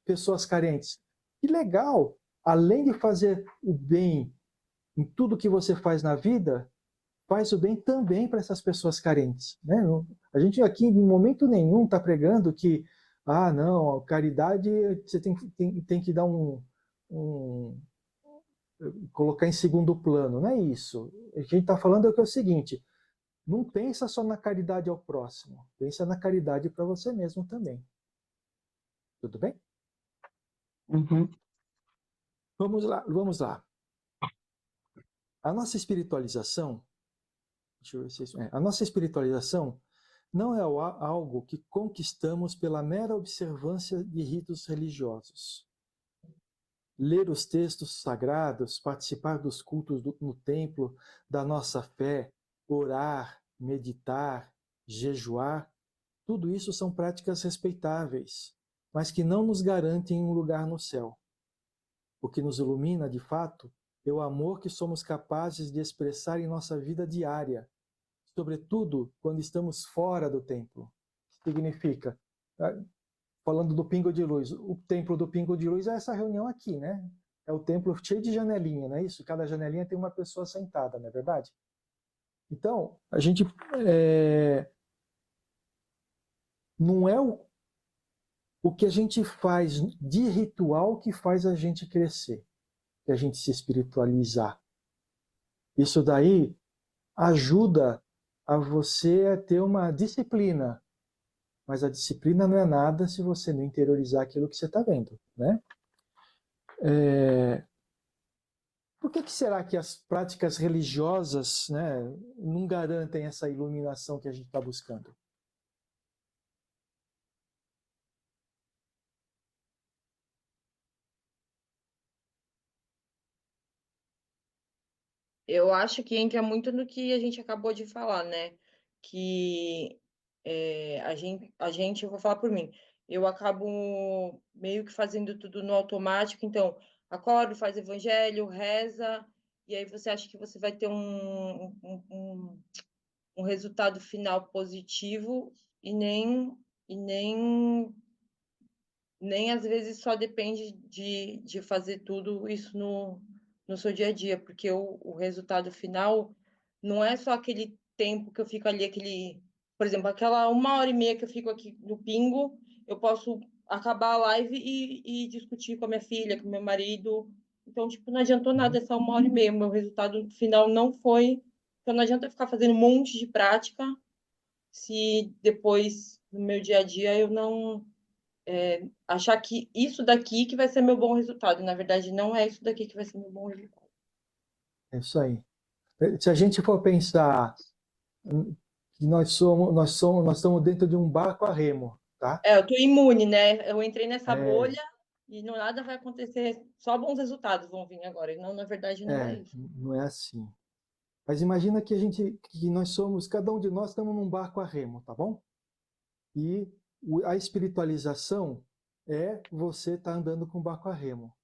Speaker 2: pessoas carentes. Que legal! Além de fazer o bem em tudo que você faz na vida, faz o bem também para essas pessoas carentes. Né? A gente aqui, em momento nenhum, está pregando que, não, caridade você tem que dar colocar em segundo plano. Não é isso. A gente está falando que é o seguinte, não pensa só na caridade ao próximo, pensa na caridade para você mesmo também. Tudo bem?
Speaker 10: uhum.
Speaker 2: Vamos lá. A nossa espiritualização, a nossa espiritualização não é algo que conquistamos pela mera observância de ritos religiosos. Ler os textos sagrados, participar dos cultos no templo da nossa fé, orar, meditar, jejuar, tudo isso são práticas respeitáveis, mas que não nos garantem um lugar no céu. O que nos ilumina, de fato, é o amor que somos capazes de expressar em nossa vida diária, sobretudo quando estamos fora do templo. Significa, falando do Pingo de Luz, o templo do Pingo de Luz é essa reunião aqui, né? É o templo cheio de janelinha, não é isso? Cada janelinha tem uma pessoa sentada, não é verdade? Então, a gente não é o que a gente faz de ritual que faz a gente crescer, que a gente se espiritualizar. Isso daí ajuda a você a ter uma disciplina, mas a disciplina não é nada se você não interiorizar aquilo que você está vendo, né? Por que será que as práticas religiosas, né, não garantem essa iluminação que a gente está buscando?
Speaker 12: Eu acho que entra muito no que a gente acabou de falar, né? Que a gente, eu vou falar por mim, eu acabo meio que fazendo tudo no automático, então, acordo, faz evangelho, reza, e aí você acha que você vai ter um resultado final positivo e nem às vezes só depende de fazer tudo isso no seu dia a dia, porque o resultado final não é só aquele tempo que eu fico ali, por exemplo, aquela 1h30 que eu fico aqui no Pingo, eu posso acabar a live e discutir com a minha filha, com meu marido. Então, tipo, não adiantou nada essa 1h30. Meu resultado final não foi. Então, não adianta ficar fazendo um monte de prática se depois, no meu dia a dia, eu não achar que isso daqui que vai ser meu bom resultado. Na verdade, não é isso daqui que vai ser meu bom resultado.
Speaker 2: É isso aí. Se a gente for pensar que nós estamos dentro de um barco a remo, tá?
Speaker 12: Eu tô imune, né? Eu entrei nessa bolha e nada vai acontecer, só bons resultados vão vir agora. E não, na verdade, não é isso.
Speaker 2: Não é assim. Mas imagina que nós somos, cada um de nós estamos num barco a remo, tá bom? E a espiritualização é você estar andando com o barco a remo.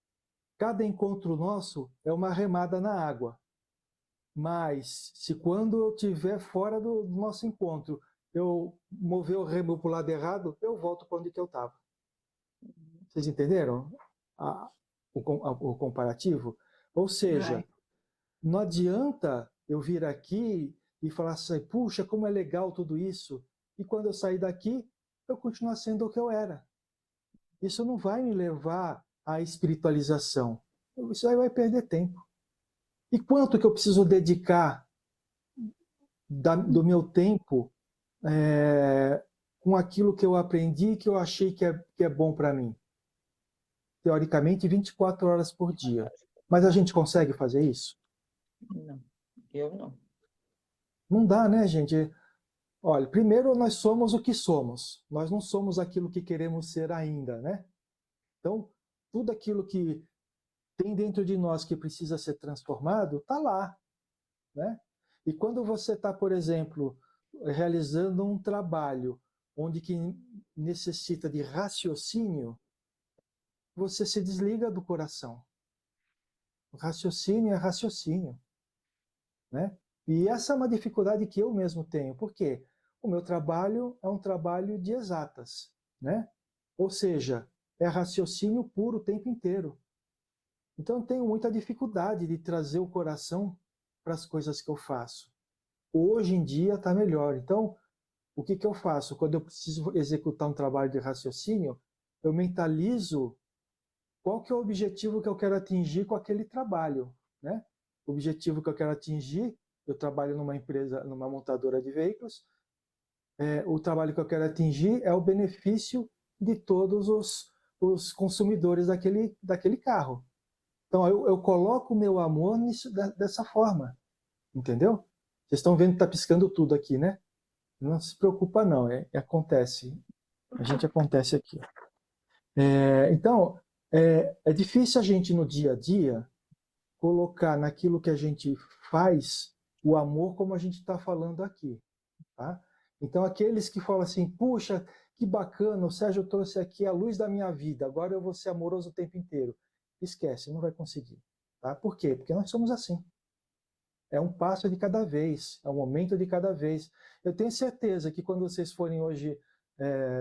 Speaker 2: Cada encontro nosso é uma remada na água. Mas se quando eu estiver fora do nosso encontro, eu mover o remo para o lado errado, eu volto para onde que eu estava. Vocês entenderam o comparativo? Ou seja, não adianta eu vir aqui e falar assim, puxa, como é legal tudo isso, e quando eu sair daqui, eu continuar sendo o que eu era. Isso não vai me levar à espiritualização. Isso aí vai perder tempo. E quanto que eu preciso dedicar do meu tempo com aquilo que eu aprendi, que eu achei que é bom para mim? Teoricamente, 24 horas por dia. Mas a gente consegue fazer isso?
Speaker 12: Não, eu não.
Speaker 2: Não dá, né, gente? Olha, primeiro nós somos o que somos. Nós não somos aquilo que queremos ser ainda, né? Então, tudo aquilo que tem dentro de nós que precisa ser transformado, está lá, né? E quando você está, por exemplo, realizando um trabalho onde que necessita de raciocínio, você se desliga do coração. O raciocínio é raciocínio, né? E essa é uma dificuldade que eu mesmo tenho. Por quê? O meu trabalho é um trabalho de exatas, né? Ou seja, é raciocínio puro o tempo inteiro. Então eu tenho muita dificuldade de trazer o coração para as coisas que eu faço. Hoje em dia está melhor. Então, o que eu faço? Quando eu preciso executar um trabalho de raciocínio, eu mentalizo qual que é o objetivo que eu quero atingir com aquele trabalho, né? O objetivo que eu quero atingir, eu trabalho numa empresa, numa montadora de veículos, o trabalho que eu quero atingir é o benefício de todos os consumidores daquele carro. Então, eu coloco o meu amor dessa forma, entendeu? Vocês estão vendo que está piscando tudo aqui, né? Não se preocupa não, acontece. A gente acontece aqui. Então, é difícil a gente no dia a dia colocar naquilo que a gente faz o amor como a gente está falando aqui, tá? Então, aqueles que falam assim, puxa, que bacana, o Sérgio trouxe aqui a luz da minha vida, agora eu vou ser amoroso o tempo inteiro. Esquece, não vai conseguir. Tá? Por quê? Porque nós somos assim. É um passo de cada vez, é um momento de cada vez. Eu tenho certeza que quando vocês forem hoje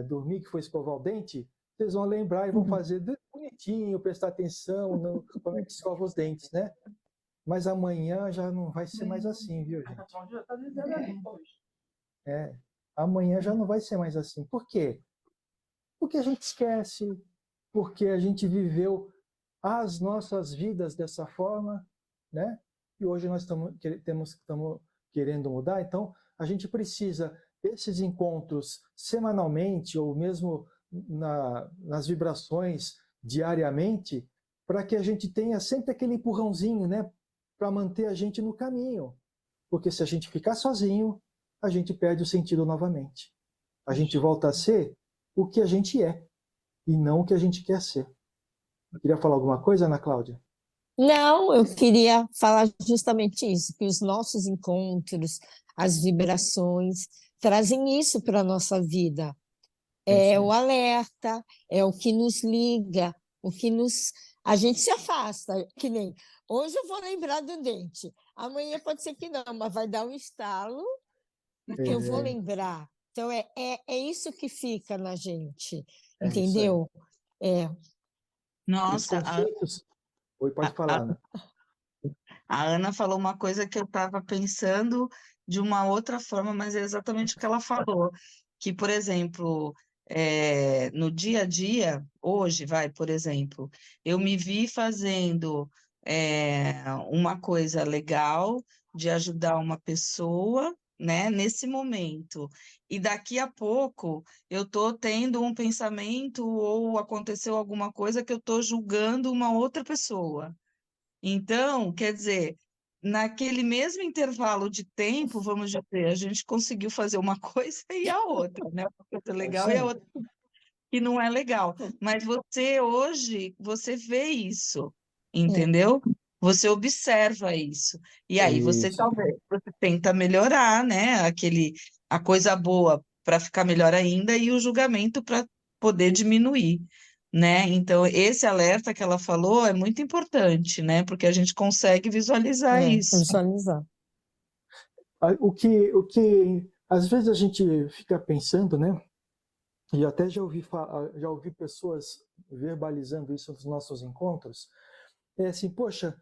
Speaker 2: dormir, que for escovar o dente, vocês vão lembrar e vão fazer bonitinho, prestar atenção no como é que escova os dentes, né? Mas amanhã já não vai ser mais assim, viu, gente? Amanhã já não vai ser mais assim. Por quê? Porque a gente esquece, porque a gente viveu as nossas vidas dessa forma, né? E hoje nós estamos querendo mudar, então a gente precisa desses encontros semanalmente ou mesmo nas vibrações diariamente, para que a gente tenha sempre aquele empurrãozinho, né? Para manter a gente no caminho. Porque se a gente ficar sozinho, a gente perde o sentido novamente. A gente volta a ser o que a gente é, e não o que a gente quer ser. Queria falar alguma coisa, Ana Cláudia?
Speaker 9: Não, eu queria falar justamente isso, que os nossos encontros, as vibrações, trazem isso para a nossa vida. É o alerta, é o que nos liga, a gente se afasta, que nem hoje eu vou lembrar do dente, amanhã pode ser que não, mas vai dar um estalo que eu vou lembrar. Então é isso que fica na gente, entendeu?
Speaker 10: Nossa,
Speaker 2: Oi, pode falar, Ana.
Speaker 10: A Ana falou uma coisa que eu estava pensando de uma outra forma, mas é exatamente o que ela falou. Que, por exemplo, no dia a dia, hoje, por exemplo, eu me vi fazendo uma coisa legal de ajudar uma pessoa, né, nesse momento, e daqui a pouco eu estou tendo um pensamento ou aconteceu alguma coisa que eu estou julgando uma outra pessoa. Então, quer dizer, naquele mesmo intervalo de tempo, vamos dizer, a gente conseguiu fazer uma coisa e a outra, né? Uma coisa legal e a outra que não é legal. Mas você hoje, você vê isso, entendeu? Você observa isso. E aí você
Speaker 2: Isso.
Speaker 10: talvez você tenta melhorar, né? A coisa boa para ficar melhor ainda e o julgamento para poder diminuir, né? Então, esse alerta que ela falou é muito importante, né? Porque a gente consegue visualizar isso.
Speaker 9: Visualizar.
Speaker 2: O que às vezes a gente fica pensando, né? E até já ouvi pessoas verbalizando isso nos nossos encontros, é assim, poxa,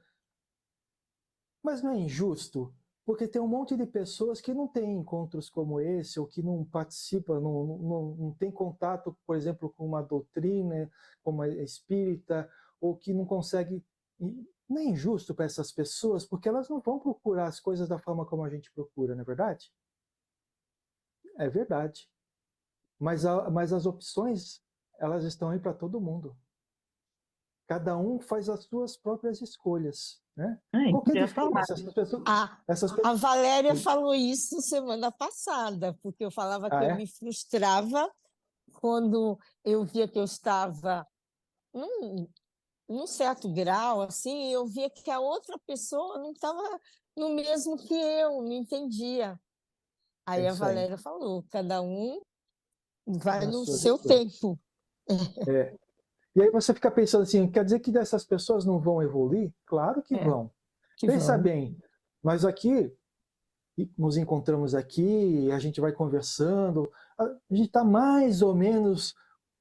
Speaker 2: mas não é injusto? Porque tem um monte de pessoas que não têm encontros como esse, ou que não participam, não tem contato, por exemplo, com uma doutrina, como a espírita, ou que não consegue. Não é injusto para essas pessoas, porque elas não vão procurar as coisas da forma como a gente procura, não é verdade? É verdade. Mas as opções, elas estão aí para todo mundo. Cada um faz as suas próprias escolhas, né? Qual que é a diferença?
Speaker 9: A Valéria falou isso semana passada, porque eu falava que eu me frustrava quando eu via que eu estava num certo grau, assim, eu via que a outra pessoa não estava no mesmo que eu, não entendia. Aí a Valéria falou, cada um vai no seu tempo.
Speaker 2: E aí você fica pensando assim, quer dizer que dessas pessoas não vão evoluir? Claro que vão. Pensa bem, nós aqui nos encontramos aqui, a gente vai conversando, a gente está mais ou menos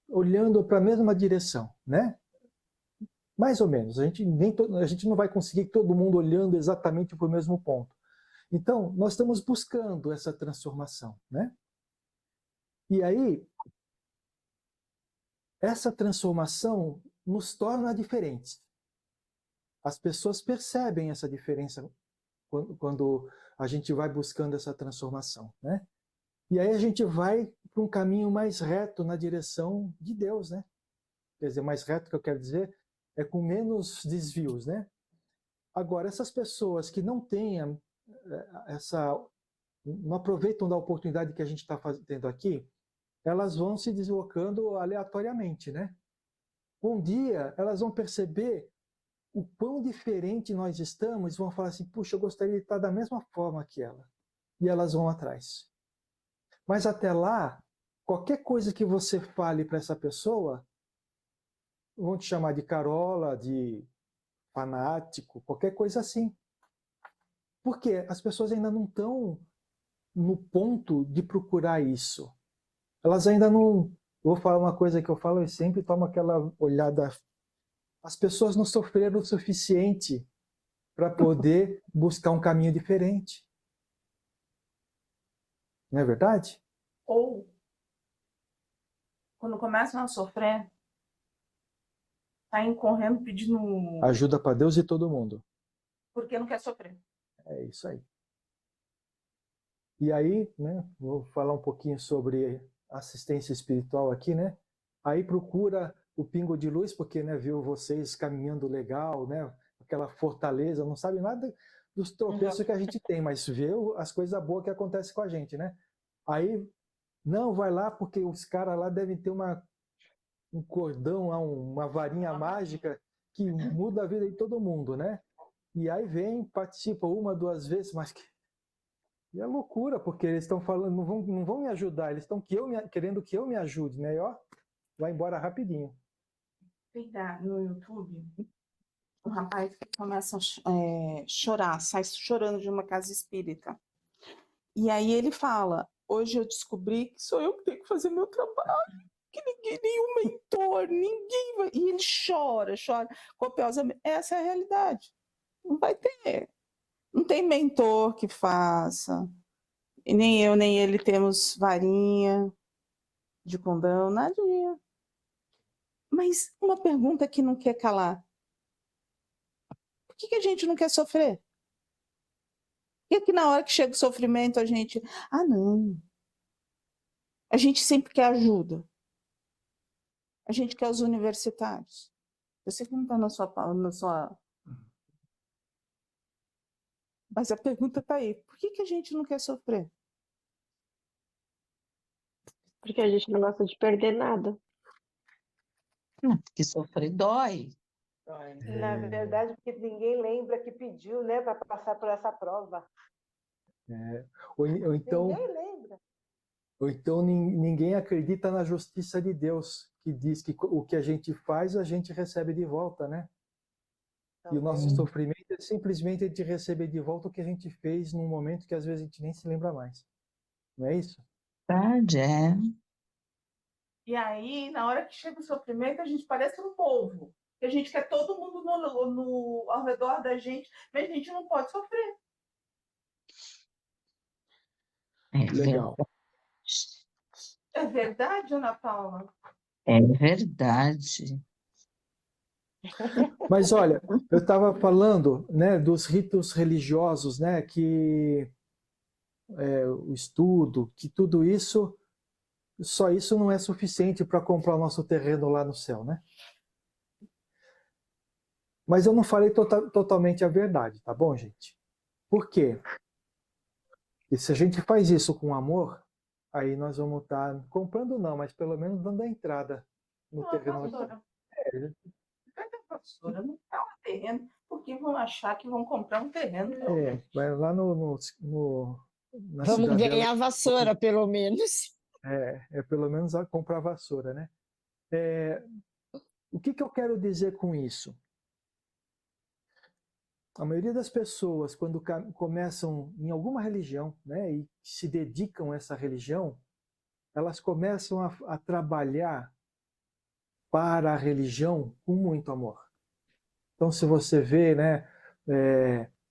Speaker 2: olhando para a mesma direção, né? Mais ou menos. A gente não vai conseguir todo mundo olhando exatamente para o mesmo ponto. Então, nós estamos buscando essa transformação, né? E aí, essa transformação nos torna diferentes. As pessoas percebem essa diferença quando a gente vai buscando essa transformação, né? E aí a gente vai para um caminho mais reto na direção de Deus, né? Quer dizer, mais reto que eu quero dizer é com menos desvios, né? Agora, essas pessoas que não têm não aproveitam da oportunidade que a gente está tendo aqui, elas vão se deslocando aleatoriamente, né? Um dia elas vão perceber o quão diferente nós estamos, vão falar assim, puxa, eu gostaria de estar da mesma forma que ela. E elas vão atrás. Mas até lá, qualquer coisa que você fale para essa pessoa, vão te chamar de carola, de fanático, qualquer coisa assim. Porque as pessoas ainda não estão no ponto de procurar isso. Elas ainda não... Vou falar uma coisa que eu falo e sempre tomo aquela olhada. As pessoas não sofreram o suficiente para poder buscar um caminho diferente. Não é verdade?
Speaker 1: Ou, quando começam a sofrer, saem correndo pedindo
Speaker 2: ajuda para Deus e todo mundo.
Speaker 1: Porque não quer sofrer.
Speaker 2: É isso aí. E aí, né, vou falar um pouquinho sobre assistência espiritual aqui, né? Aí procura o pingo de luz, porque, né, viu vocês caminhando legal, né? Aquela fortaleza, não sabe nada dos tropeços que a gente tem, mas vê as coisas boas que acontecem com a gente, né? Aí, não, vai lá porque os caras lá devem ter um cordão, uma varinha mágica que muda a vida de todo mundo, né? E aí vem, participa uma, duas vezes, mas e é loucura, porque eles estão falando, não vão me ajudar, eles estão querendo que eu me ajude, né? E ó, vai embora rapidinho.
Speaker 1: No YouTube, um rapaz que começa a chorar, sai chorando de uma casa espírita. E aí ele fala, hoje eu descobri que sou eu que tenho que fazer meu trabalho, que ninguém, nenhum mentor, ninguém vai... E ele chora copiosamente. Essa é a realidade. Não vai ter. Não tem mentor que faça. E nem eu, nem ele temos varinha de condão, nadinha. Mas uma pergunta que não quer calar. Por que a gente não quer sofrer? Por que na hora que chega o sofrimento a gente... Ah, não. A gente sempre quer ajuda. A gente quer os universitários. Eu sei que não está na sua... Mas a pergunta está aí. Por que a gente não quer sofrer?
Speaker 11: Porque a gente não gosta de perder nada.
Speaker 10: Porque sofrer dói.
Speaker 7: Na verdade, porque ninguém lembra que pediu, né, para passar por essa prova.
Speaker 2: Ou então,
Speaker 7: Ninguém lembra.
Speaker 2: ou então ninguém acredita na justiça de Deus, que diz que o que a gente faz, a gente recebe de volta, né? E o nosso sofrimento é simplesmente de receber de volta o que a gente fez num momento que às vezes a gente nem se lembra mais. Não é isso?
Speaker 10: Verdade, é.
Speaker 1: E aí, na hora que chega o sofrimento, a gente parece um polvo. Que a gente quer todo mundo ao redor da gente, mas a gente não pode sofrer.
Speaker 2: Legal.
Speaker 1: É verdade, Ana Paula?
Speaker 10: É verdade.
Speaker 2: Mas olha, eu estava falando, né, dos ritos religiosos, né, que o estudo, que tudo isso, só isso não é suficiente para comprar o nosso terreno lá no céu, né? Mas eu não falei totalmente a verdade, tá bom, gente? Por quê? E se a gente faz isso com amor, aí nós vamos estar comprando não, mas pelo menos dando a entrada no terreno.
Speaker 1: Pastora, pastora, não é um terreno, porque vão achar que vão comprar um terreno.
Speaker 2: Vai lá na
Speaker 9: Vamos
Speaker 2: cidadela.
Speaker 9: ganhar vassoura, pelo menos.
Speaker 2: Pelo menos comprar vassoura, né? O que eu quero dizer com isso? A maioria das pessoas, quando começam em alguma religião, né, e se dedicam a essa religião, elas começam a trabalhar para a religião com muito amor. Então, se você vê, né,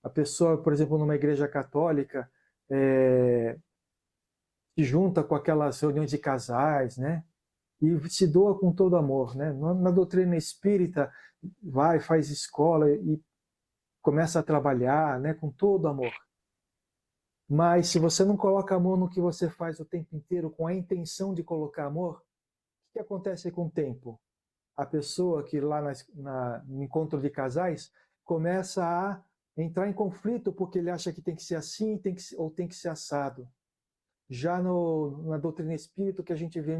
Speaker 2: a pessoa, por exemplo, numa igreja católica, se junta com aquelas reuniões de casais, né, e se doa com todo amor, né? Na doutrina espírita, faz escola e começa a trabalhar, né, com todo amor. Mas se você não coloca amor no que você faz o tempo inteiro, com a intenção de colocar amor, o que acontece com o tempo? A pessoa que lá no encontro de casais começa a entrar em conflito porque ele acha que tem que ser assim ou tem que ser assado. Já na doutrina espírita, que a gente vê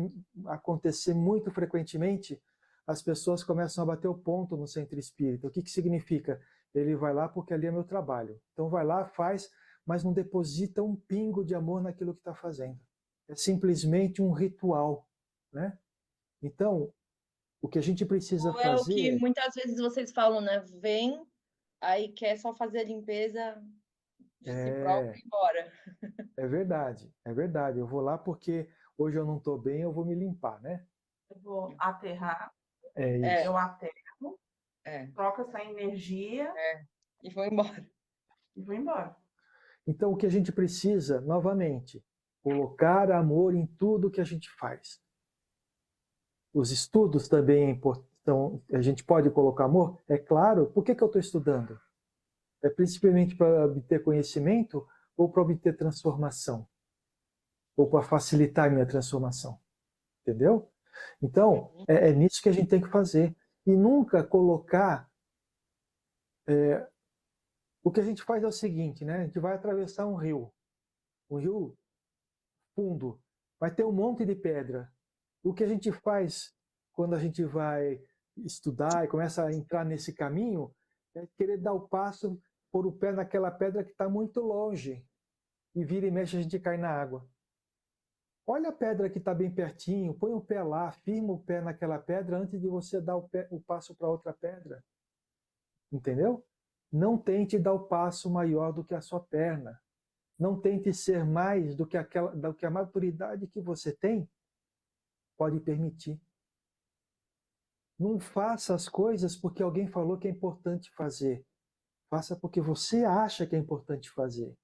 Speaker 2: acontecer muito frequentemente, as pessoas começam a bater o ponto no centro espírita. O que significa? Ele vai lá porque ali é meu trabalho. Então vai lá, faz, mas não deposita um pingo de amor naquilo que está fazendo. É simplesmente um ritual, né? Então, o que a gente precisa
Speaker 12: Ou é o que
Speaker 2: fazer...
Speaker 12: muitas vezes vocês falam, né? Vem, aí quer só fazer a limpeza de si próprio e ir embora.
Speaker 2: É verdade, é verdade. Eu vou lá porque hoje eu não estou bem, eu vou me limpar, né?
Speaker 1: Eu vou aterrar,
Speaker 2: É isso.
Speaker 1: eu aterro, troco essa energia
Speaker 12: e vou embora.
Speaker 1: E vou embora.
Speaker 2: Então, o que a gente precisa, novamente, colocar amor em tudo que a gente faz. Os estudos também é importante. Então, a gente pode colocar amor? É claro. Por que eu estou estudando? É principalmente para obter conhecimento ou para obter transformação? Ou para facilitar a minha transformação? Entendeu? Então, é nisso que a gente tem que fazer. E nunca colocar... O que a gente faz é o seguinte, né? A gente vai atravessar um rio fundo, vai ter um monte de pedra. O que a gente faz quando a gente vai estudar e começa a entrar nesse caminho é querer dar o passo, pôr o pé naquela pedra que está muito longe. E vira e mexe a gente cai na água. Olha a pedra que está bem pertinho, põe o pé lá, firma o pé naquela pedra antes de você dar o passo para outra pedra. Entendeu? Não tente dar o passo maior do que a sua perna. Não tente ser mais do que a maturidade que você tem pode permitir. Não faça as coisas porque alguém falou que é importante fazer. Faça porque você acha que é importante fazer.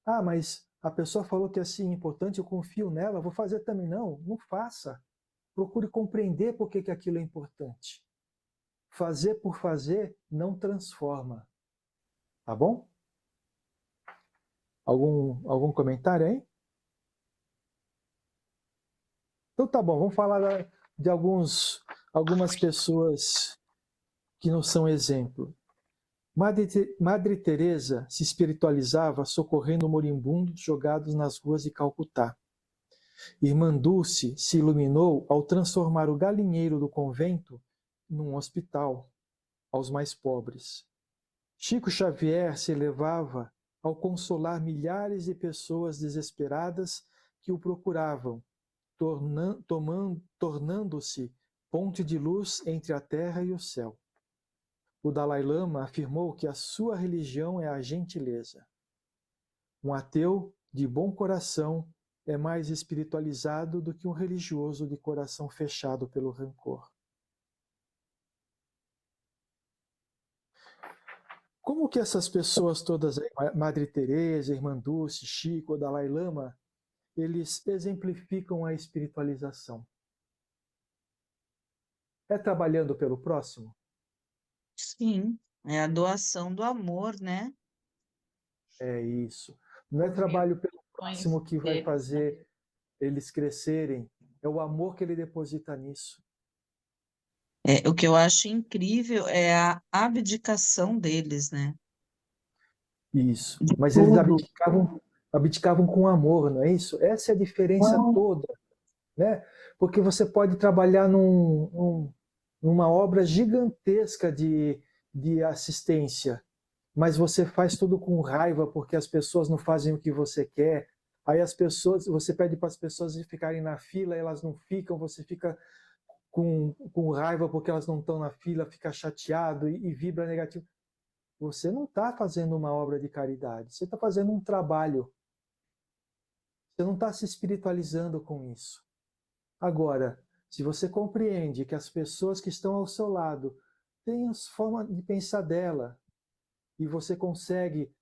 Speaker 2: Ah, mas a pessoa falou que é assim importante, eu confio nela, vou fazer também. Não faça. Procure compreender por que aquilo é importante. Fazer por fazer não transforma. Tá bom? Algum comentário aí? Então tá bom, vamos falar de algumas pessoas que não são exemplo. Madre Teresa se espiritualizava socorrendo moribundos jogados nas ruas de Calcutá. Irmã Dulce se iluminou ao transformar o galinheiro do convento num hospital aos mais pobres. Chico Xavier se elevava ao consolar milhares de pessoas desesperadas que o procuravam, tornando-se ponte de luz entre a terra e o céu. O Dalai Lama afirmou que a sua religião é a gentileza. Um ateu de bom coração é mais espiritualizado do que um religioso de coração fechado pelo rancor. Como que essas pessoas todas, Madre Teresa, Irmã Dulce, Chico, Dalai Lama, eles exemplificam a espiritualização? É trabalhando pelo próximo?
Speaker 10: Sim, é a doação do amor, né?
Speaker 2: É isso. Não é trabalho pelo próximo que vai fazer eles crescerem, é o amor que ele deposita nisso.
Speaker 10: O que eu acho incrível é a abdicação deles, né?
Speaker 2: Isso.
Speaker 10: De
Speaker 2: Mas eles
Speaker 10: tudo.
Speaker 2: abdicavam com amor, não é isso? Essa é a diferença toda, né? Porque você pode trabalhar numa obra gigantesca de assistência, mas você faz tudo com raiva porque as pessoas não fazem o que você quer. Aí você pede para as pessoas ficarem na fila, elas não ficam, você fica com raiva porque elas não estão na fila, fica chateado e vibra negativo. Você não está fazendo uma obra de caridade, você está fazendo um trabalho. Você não está se espiritualizando com isso. Agora, se você compreende que as pessoas que estão ao seu lado têm a forma de pensar dela, e você consegue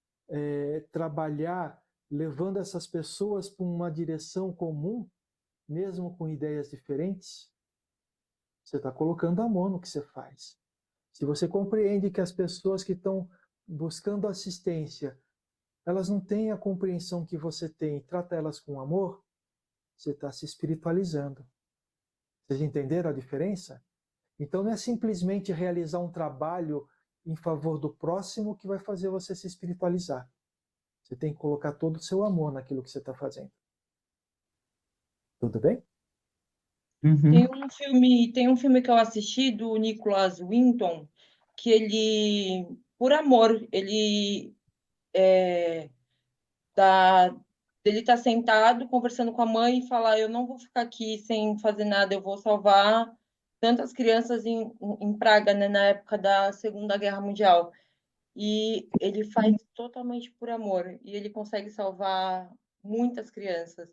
Speaker 2: trabalhar levando essas pessoas para uma direção comum, mesmo com ideias diferentes, você está colocando amor no que você faz. Se você compreende que as pessoas que estão buscando assistência, elas não têm a compreensão que você tem e trata elas com amor, você está se espiritualizando. Vocês entenderam a diferença? Então não é simplesmente realizar um trabalho em favor do próximo que vai fazer você se espiritualizar. Você tem que colocar todo o seu amor naquilo que você está fazendo. Tudo bem?
Speaker 12: Tem um filme que eu assisti do Nicholas Winton, que ele, por amor, ele tá sentado conversando com a mãe e falar: eu não vou ficar aqui sem fazer nada, eu vou salvar tantas crianças em Praga, né, na época da Segunda Guerra Mundial. E ele faz totalmente por amor, e ele consegue salvar muitas crianças.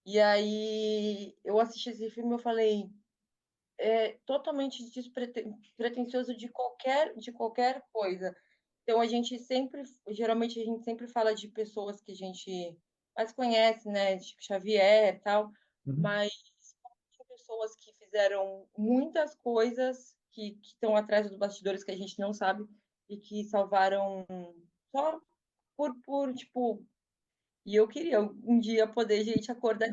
Speaker 12: E aí eu assisti esse filme e eu falei, é totalmente despretensioso de qualquer coisa. Então geralmente a gente sempre fala de pessoas que a gente mais conhece, né, tipo Xavier e tal, mas tem pessoas que fizeram muitas coisas que estão atrás dos bastidores que a gente não sabe e que salvaram só tipo, e eu queria um dia poder, gente, acordar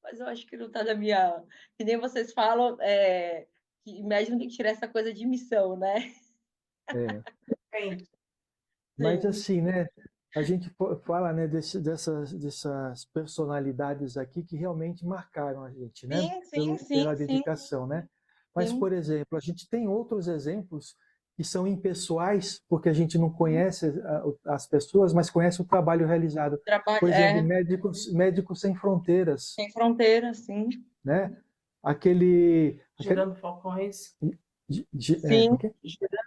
Speaker 12: mas eu acho que não está na minha. Que nem vocês falam, que médium tem que tirar essa coisa de missão, né?
Speaker 2: Mas assim, né? A gente fala, né, dessas personalidades aqui que realmente marcaram a gente, né? Pela dedicação, né? Mas, por exemplo, a gente tem outros exemplos que são impessoais, porque a gente não conhece as pessoas, mas conhece o trabalho realizado. Por exemplo, Médicos Sem Fronteiras.
Speaker 12: Sem Fronteiras, sim.
Speaker 2: Né?
Speaker 13: Gerando Falcões.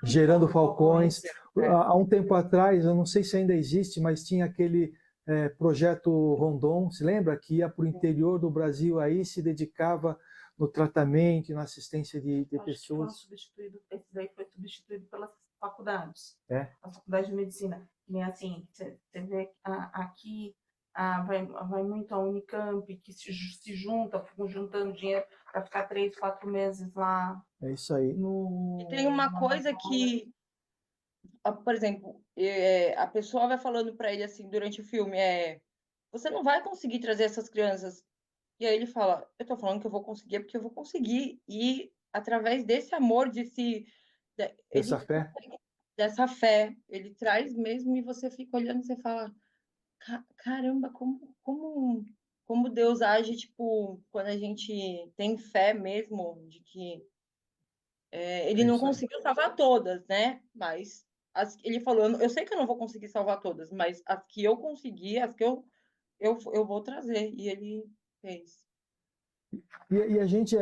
Speaker 2: Gerando Falcões. Há um tempo atrás, eu não sei se ainda existe, mas tinha aquele projeto Rondon, se lembra? Que ia para o interior do Brasil, aí se dedicava no tratamento e na assistência de pessoas.
Speaker 13: Esse daí foi substituído pelas faculdades. A faculdade de medicina. Nem assim, você vê aqui vai muito a Unicamp, que se junta, ficam juntando dinheiro para ficar 3, 4 meses lá.
Speaker 2: É isso aí.
Speaker 12: E tem uma coisa que por exemplo, a pessoa vai falando para ele assim durante o filme, você não vai conseguir trazer essas crianças. E aí ele fala, eu tô falando que eu vou conseguir porque eu vou conseguir. E através desse amor,
Speaker 2: Essa fé.
Speaker 12: dessa fé, ele traz mesmo e você fica olhando e você fala, caramba, como Deus age, tipo, quando a gente tem fé mesmo de que ele não conseguiu salvar todas, né? Mas ele falou, eu sei que eu não vou conseguir salvar todas, mas as que eu consegui, as que eu vou trazer. E ele fez.
Speaker 2: E a gente,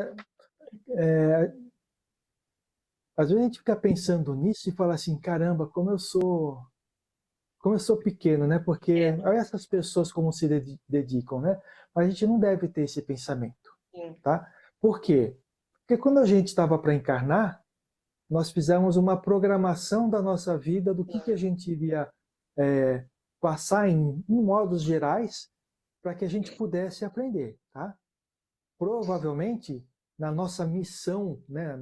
Speaker 2: às vezes a gente fica pensando nisso e fala assim, caramba, como eu sou pequeno, né? Porque olha essas pessoas como se dedicam, né? Mas a gente não deve ter esse pensamento, tá? Por quê? Porque quando a gente estava para encarnar, nós fizemos uma programação da nossa vida, do que a gente iria passar em modos gerais, para que a gente pudesse aprender, tá? Provavelmente, na nossa missão, né?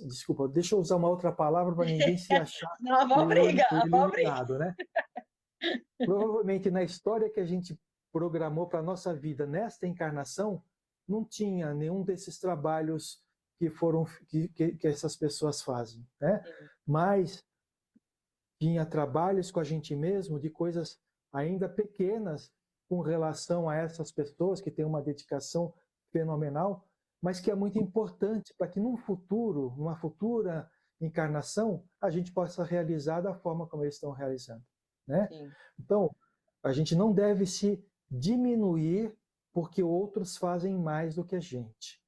Speaker 2: Desculpa, deixa eu usar uma outra palavra para ninguém se achar iluminado, né? Provavelmente na história que a gente programou para a nossa vida nesta encarnação, não tinha nenhum desses trabalhos que essas pessoas fazem, né? Mas tinha trabalhos com a gente mesmo de coisas ainda pequenas com relação a essas pessoas que têm uma dedicação fenomenal, mas que é muito importante para que numa futura encarnação, a gente possa realizar da forma como eles estão realizando, né? Então, a gente não deve se diminuir porque outros fazem mais do que a gente.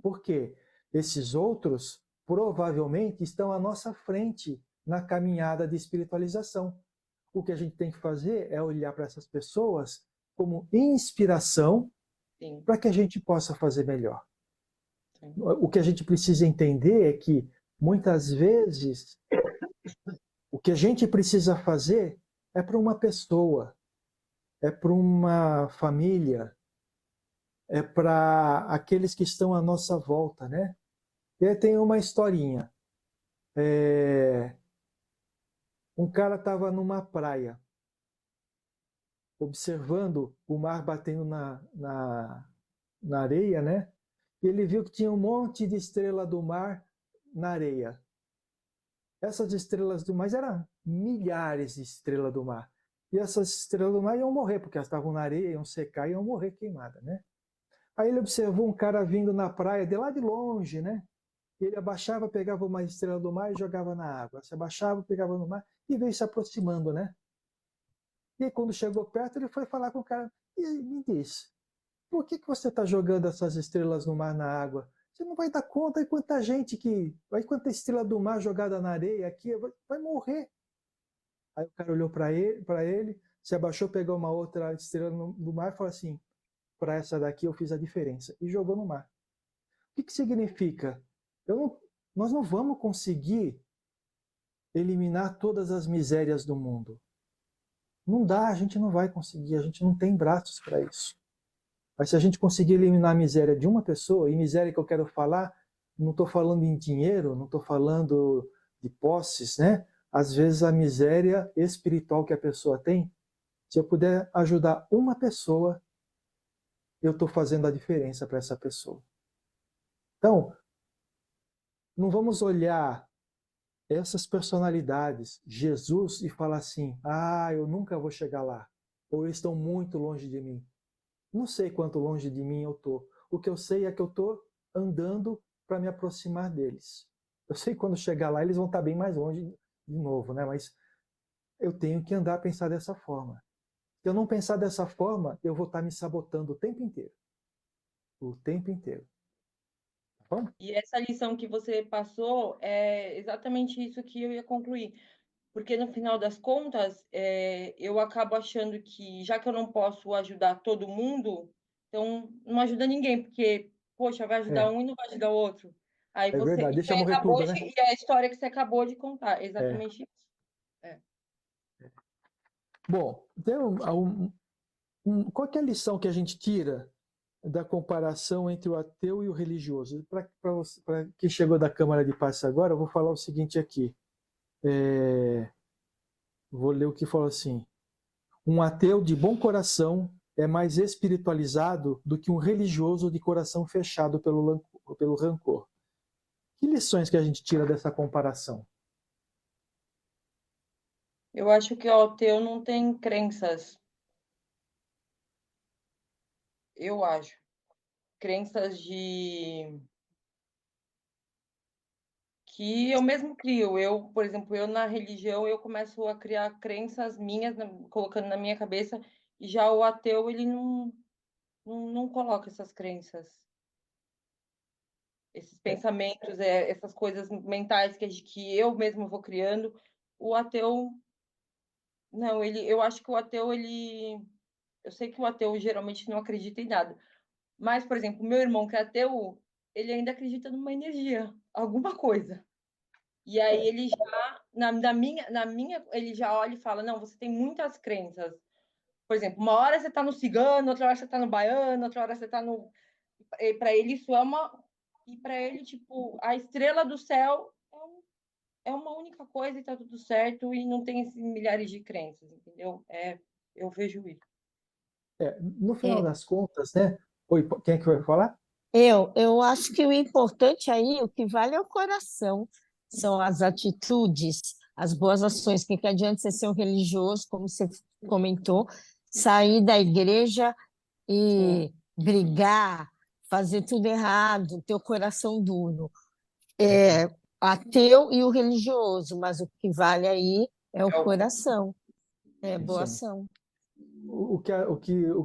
Speaker 2: Por quê? Esses outros provavelmente estão à nossa frente na caminhada de espiritualização. O que a gente tem que fazer é olhar para essas pessoas como inspiração para que a gente possa fazer melhor. O que a gente precisa entender é que, muitas vezes, o que a gente precisa fazer é para uma pessoa, é para uma família, é para aqueles que estão à nossa volta, né? E aí tem uma historinha. Um cara estava numa praia, observando o mar batendo na areia, né? E ele viu que tinha um monte de estrela do mar na areia. Essas estrelas do mar eram milhares de estrelas do mar. E essas estrelas do mar iam morrer, porque elas estavam na areia, iam secar e iam morrer queimadas, né? Aí ele observou um cara vindo na praia de lá de longe, né? Ele abaixava, pegava uma estrela do mar e jogava na água. Se abaixava, pegava no mar e veio se aproximando, né? E aí, quando chegou perto, ele foi falar com o cara. E me diz, por que você está jogando essas estrelas no mar, na água? Você não vai dar conta de quanta gente quanta estrela do mar jogada na areia aqui, vai morrer. Aí o cara olhou para ele, se abaixou, pegou uma outra estrela do mar e falou assim, para essa daqui eu fiz a diferença. E jogou no mar. O que significa? Nós não vamos conseguir eliminar todas as misérias do mundo. Não dá, a gente não vai conseguir, a gente não tem braços para isso. Mas se a gente conseguir eliminar a miséria de uma pessoa, e miséria que eu quero falar, não estou falando em dinheiro, não estou falando de posses, né? Às vezes a miséria espiritual que a pessoa tem, se eu puder ajudar uma pessoa, eu estou fazendo a diferença para essa pessoa. Então, não vamos olhar essas personalidades, Jesus, e falar assim, eu nunca vou chegar lá, ou eles estão muito longe de mim. Não sei quanto longe de mim eu estou. O que eu sei é que eu estou andando para me aproximar deles. Eu sei que quando chegar lá eles vão estar bem mais longe de novo, né? Mas eu tenho que andar a pensar dessa forma. Se eu não pensar dessa forma, eu vou estar me sabotando o tempo inteiro. O tempo inteiro. Tá bom?
Speaker 12: E essa lição que você passou é exatamente isso que eu ia concluir. Porque, no final das contas, eu acabo achando que, já que eu não posso ajudar todo mundo, então não ajuda ninguém, porque, poxa, vai ajudar um e não vai ajudar o outro. Aí
Speaker 2: É
Speaker 12: você.
Speaker 2: verdade, deixa morrer tudo, né?
Speaker 12: E a história que você acabou de contar, exatamente isso.
Speaker 2: Bom, qual que é a lição que a gente tira da comparação entre o ateu e o religioso? Para quem chegou da Câmara de Paz agora, eu vou falar o seguinte aqui. vou ler o que falou assim: um ateu de bom coração é mais espiritualizado do que um religioso de coração fechado pelo rancor. Que lições que a gente tira dessa comparação?
Speaker 12: Eu acho que o ateu não tem crenças. Eu acho. Crenças que eu mesmo crio. Eu, por exemplo, eu na religião, eu começo a criar crenças minhas, colocando na minha cabeça, e já o ateu, ele não coloca essas crenças. Esses pensamentos, essas coisas mentais que eu mesmo vou criando. O ateu, não, eu acho que o ateu, eu sei que o ateu geralmente não acredita em nada, mas, por exemplo, o meu irmão que é ateu, ele ainda acredita numa energia, alguma coisa. E aí ele já, na minha, ele já olha e fala, não, você tem muitas crenças. Por exemplo, uma hora você está no cigano, outra hora você está no baiano, outra hora você está no... Para ele isso é uma... E para ele, tipo, a estrela do céu é uma única coisa e está tudo certo e não tem esses milhares de crenças, entendeu? Eu vejo isso.
Speaker 2: No final das contas, né? Oi, quem é que vai falar?
Speaker 9: Eu acho que o importante aí, o que vale é o coração, são as atitudes, as boas ações, que adianta você ser um religioso, como você comentou, sair da igreja e brigar, fazer tudo errado, ter o coração duro. Ateu e o religioso, mas o que vale aí é o coração, é boa ação.
Speaker 2: O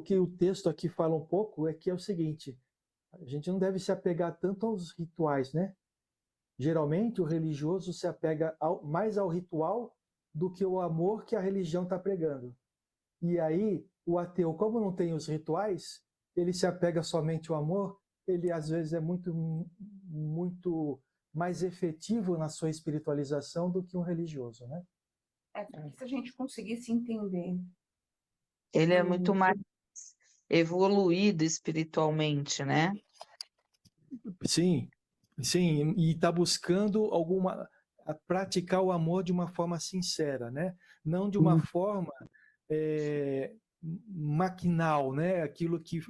Speaker 2: que o texto aqui fala um pouco é que é o seguinte: a gente não deve se apegar tanto aos rituais, né? Geralmente o religioso se apega mais ao ritual do que o amor que a religião está pregando. E aí o ateu, como não tem os rituais, ele se apega somente ao amor. Ele às vezes é muito mais efetivo na sua espiritualização do que um religioso, né?
Speaker 13: Porque se a gente conseguisse entender.
Speaker 10: Ele é muito mais evoluído espiritualmente, né?
Speaker 2: Sim, sim, e está buscando praticar o amor de uma forma sincera, né? Não de uma forma maquinal, né? Aquilo que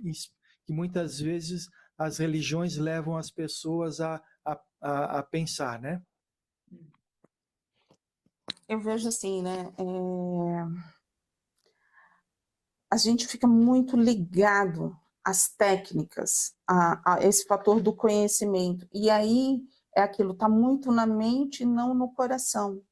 Speaker 2: muitas vezes as religiões levam as pessoas a pensar, né?
Speaker 1: Eu vejo assim, né? A gente fica muito ligado às técnicas, a esse fator do conhecimento. E aí é aquilo, está muito na mente e não no coração.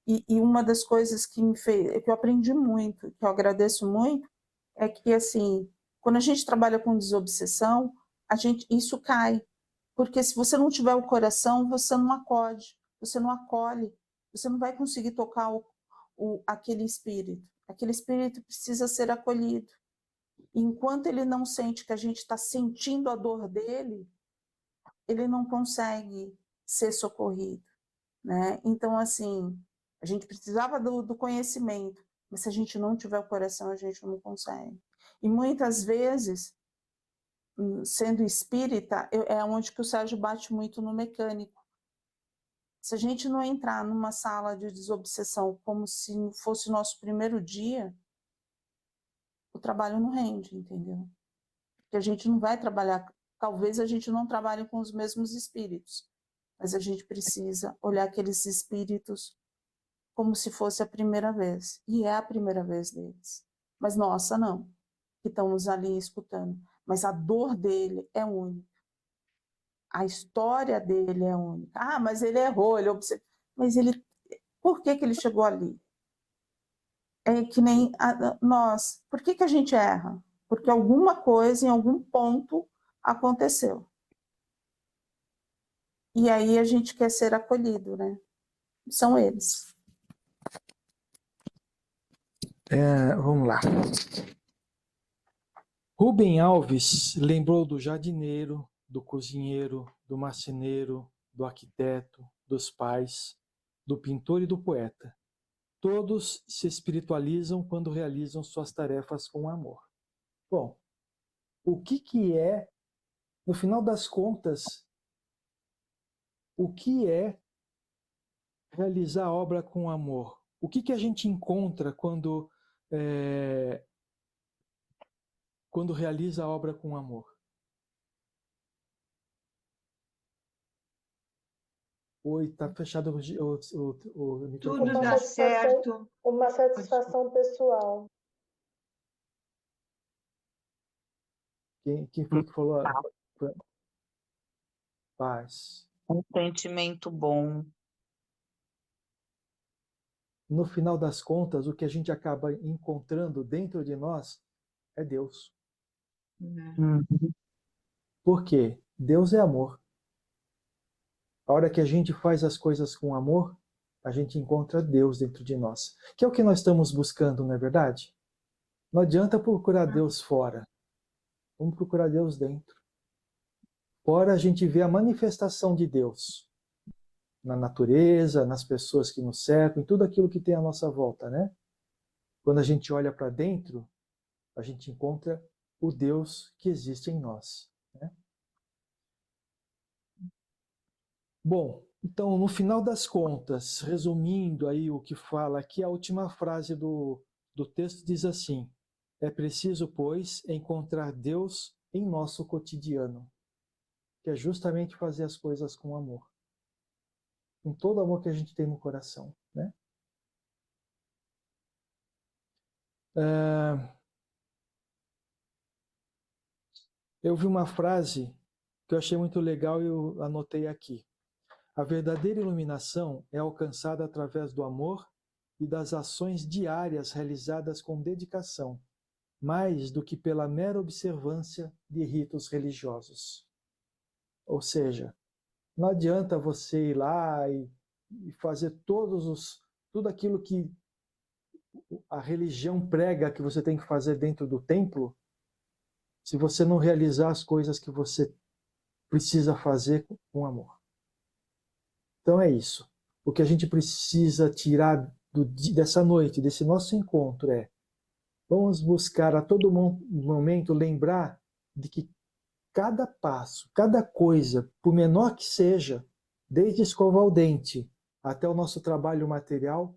Speaker 1: E uma das coisas que que eu aprendi muito, que eu agradeço muito, é que assim, quando a gente trabalha com desobsessão, isso cai. Porque se você não tiver o coração, você não acode, você não acolhe, você não vai conseguir tocar aquele espírito. Aquele espírito precisa ser acolhido. E enquanto ele não sente que a gente está sentindo a dor dele, ele não consegue ser socorrido, né? Então, assim, a gente precisava do conhecimento, mas se a gente não tiver o coração, a gente não consegue. E muitas vezes, sendo espírita, é onde que o Sérgio bate muito no mecânico. Se a gente não entrar numa sala de desobsessão como se fosse o nosso primeiro dia, o trabalho não rende, entendeu? Porque a gente não vai trabalhar, talvez a gente não trabalhe com os mesmos espíritos, mas a gente precisa olhar aqueles espíritos como se fosse a primeira vez, e é a primeira vez deles. Mas nossa, não, que estamos ali escutando. Mas a dor dele é única. A história dele é única. Ah, mas ele errou, ele observou. Mas ele, por que ele chegou ali? É que nem nós. Por que a gente erra? Porque alguma coisa, em algum ponto, aconteceu. E aí a gente quer ser acolhido, né? São eles.
Speaker 2: Vamos lá. Rubem Alves lembrou do jardineiro, do cozinheiro, do marceneiro, do arquiteto, dos pais, do pintor e do poeta. Todos se espiritualizam quando realizam suas tarefas com amor. Bom, o que é, no final das contas, o que é realizar a obra com amor? O que a gente encontra quando realiza a obra com amor? Oi, tá fechado o microfone.
Speaker 5: Tudo dá certo.
Speaker 7: Uma satisfação pessoal.
Speaker 2: Quem foi que falou? Paz.
Speaker 10: Um sentimento bom.
Speaker 2: No final das contas, o que a gente acaba encontrando dentro de nós é Deus. Por quê? Deus é amor. A hora que a gente faz as coisas com amor, a gente encontra Deus dentro de nós. Que é o que nós estamos buscando, não é verdade? Não adianta procurar Deus fora. Vamos procurar Deus dentro. Fora a gente vê a manifestação de Deus. Na natureza, nas pessoas que nos cercam, em tudo aquilo que tem à nossa volta, né? Quando a gente olha para dentro, a gente encontra o Deus que existe em nós, né? Bom, então, no final das contas, resumindo aí o que fala aqui, a última frase do texto diz assim: é preciso, pois, encontrar Deus em nosso cotidiano, que é justamente fazer as coisas com amor. Com todo o amor que a gente tem no coração, né? Eu vi uma frase que eu achei muito legal e eu anotei aqui. A verdadeira iluminação é alcançada através do amor e das ações diárias realizadas com dedicação, mais do que pela mera observância de ritos religiosos. Ou seja, não adianta você ir lá e fazer tudo aquilo que a religião prega que você tem que fazer dentro do templo, se você não realizar as coisas que você precisa fazer com amor. Então é isso. O que a gente precisa tirar dessa noite, desse nosso encontro vamos buscar a todo momento lembrar de que cada passo, cada coisa, por menor que seja, desde escovar o dente até o nosso trabalho material,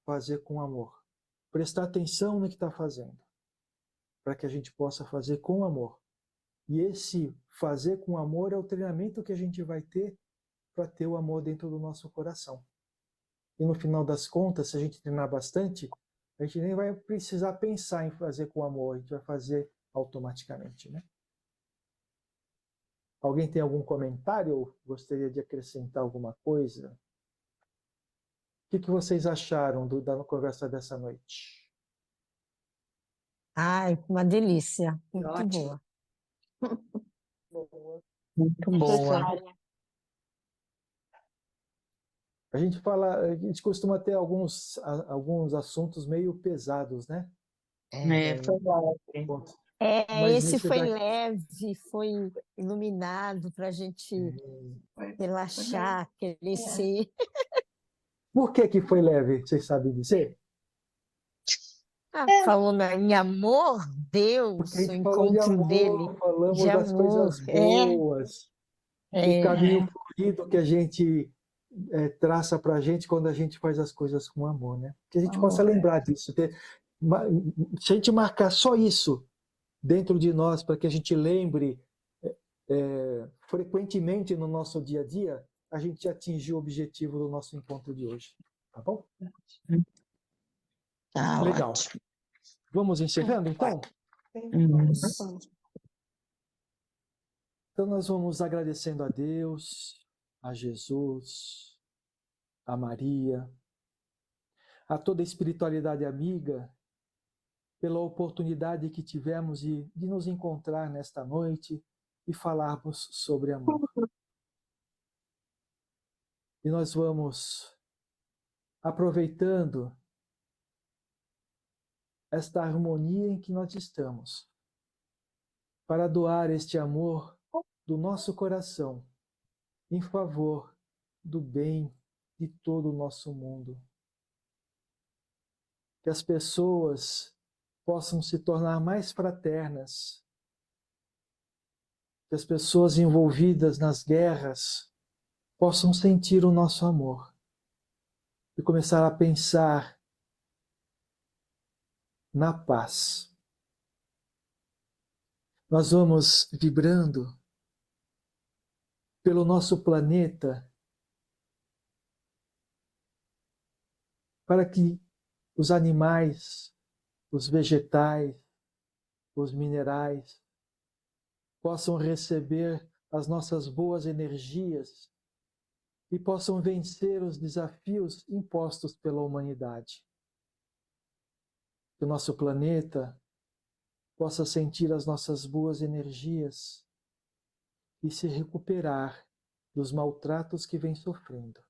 Speaker 2: fazer com amor. Prestar atenção no que está fazendo, para que a gente possa fazer com amor. E esse fazer com amor é o treinamento que a gente vai ter para ter o amor dentro do nosso coração. E no final das contas, se a gente treinar bastante, a gente nem vai precisar pensar em fazer com amor, a gente vai fazer automaticamente, né? Alguém tem algum comentário ou gostaria de acrescentar alguma coisa? O que vocês acharam da conversa dessa noite?
Speaker 9: Ai, uma delícia. Muito
Speaker 5: Ótimo.
Speaker 9: boa.
Speaker 10: Muito boa.
Speaker 2: A gente costuma ter alguns assuntos meio pesados, né?
Speaker 10: Foi ótimo.
Speaker 2: Mas
Speaker 9: Esse
Speaker 2: nesse
Speaker 9: foi
Speaker 2: daqui-
Speaker 9: leve, foi iluminado para a gente relaxar, crescer.
Speaker 2: Por que foi leve? Vocês sabem dizer?
Speaker 9: Falou em amor,
Speaker 2: Porque
Speaker 9: Deus,
Speaker 2: a
Speaker 9: o
Speaker 2: gente falou de
Speaker 9: encontro
Speaker 2: amor,
Speaker 9: dele,
Speaker 2: falamos
Speaker 9: de
Speaker 2: das
Speaker 9: amor.
Speaker 2: coisas boas, o caminho
Speaker 9: É.
Speaker 2: fluido que a gente traça para a gente quando a gente faz as coisas com amor, né? Que a gente possa lembrar disso. Se a gente marcar só isso dentro de nós, para que a gente lembre frequentemente no nosso dia a dia, a gente atingiu o objetivo do nosso encontro de hoje. Tá bom?
Speaker 10: Tá
Speaker 2: legal.
Speaker 10: ótimo.
Speaker 2: Vamos encerrando, então? Então nós vamos agradecendo a Deus, a Jesus, a Maria, a toda a espiritualidade amiga, pela oportunidade que tivemos de nos encontrar nesta noite e falarmos sobre amor. E nós vamos aproveitando esta harmonia em que nós estamos para doar este amor do nosso coração em favor do bem de todo o nosso mundo. Que as pessoas possam se tornar mais fraternas, que as pessoas envolvidas nas guerras possam sentir o nosso amor e começar a pensar na paz. Nós vamos vibrando pelo nosso planeta para que os animais, os vegetais, os minerais possam receber as nossas boas energias e possam vencer os desafios impostos pela humanidade. Que o nosso planeta possa sentir as nossas boas energias e se recuperar dos maltratos que vem sofrendo.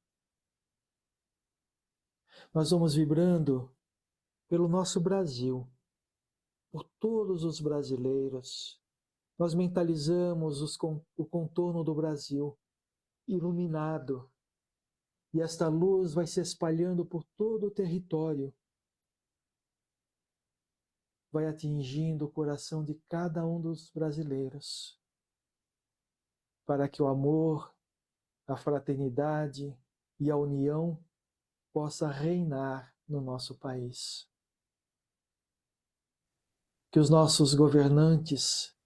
Speaker 2: Nós vamos vibrando pelo nosso Brasil, por todos os brasileiros. Nós mentalizamos o contorno do Brasil iluminado, e esta luz vai se espalhando por todo o território, vai atingindo o coração de cada um dos brasileiros, para que o amor, a fraternidade e a união possa reinar no nosso país. Que os nossos governantes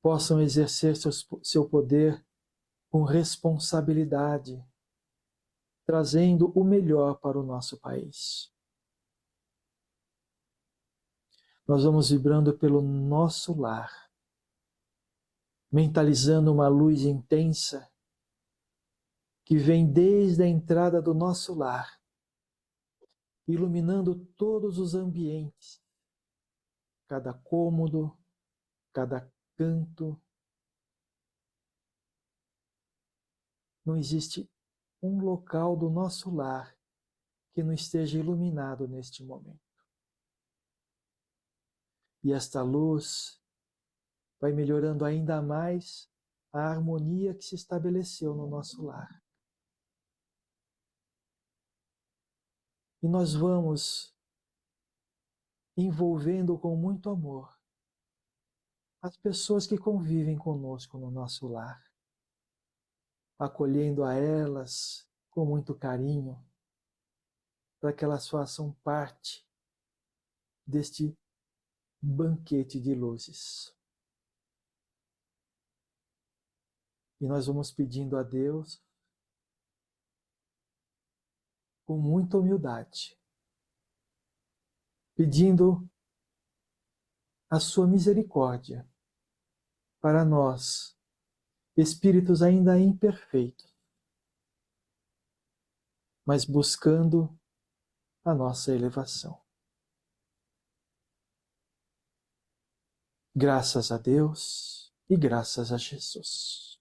Speaker 2: possam exercer seu poder com responsabilidade, trazendo o melhor para o nosso país. Nós vamos vibrando pelo nosso lar, mentalizando uma luz intensa que vem desde a entrada do nosso lar, iluminando todos os ambientes, cada cômodo, cada canto. Não existe um local do nosso lar que não esteja iluminado neste momento. E esta luz vai melhorando ainda mais a harmonia que se estabeleceu no nosso lar. E nós vamos envolvendo com muito amor as pessoas que convivem conosco no nosso lar, acolhendo a elas com muito carinho, para que elas façam parte deste banquete de luzes. E nós vamos pedindo a Deus, com muita humildade, pedindo a sua misericórdia para nós, espíritos ainda imperfeitos, mas buscando a nossa elevação. Graças a Deus e graças a Jesus.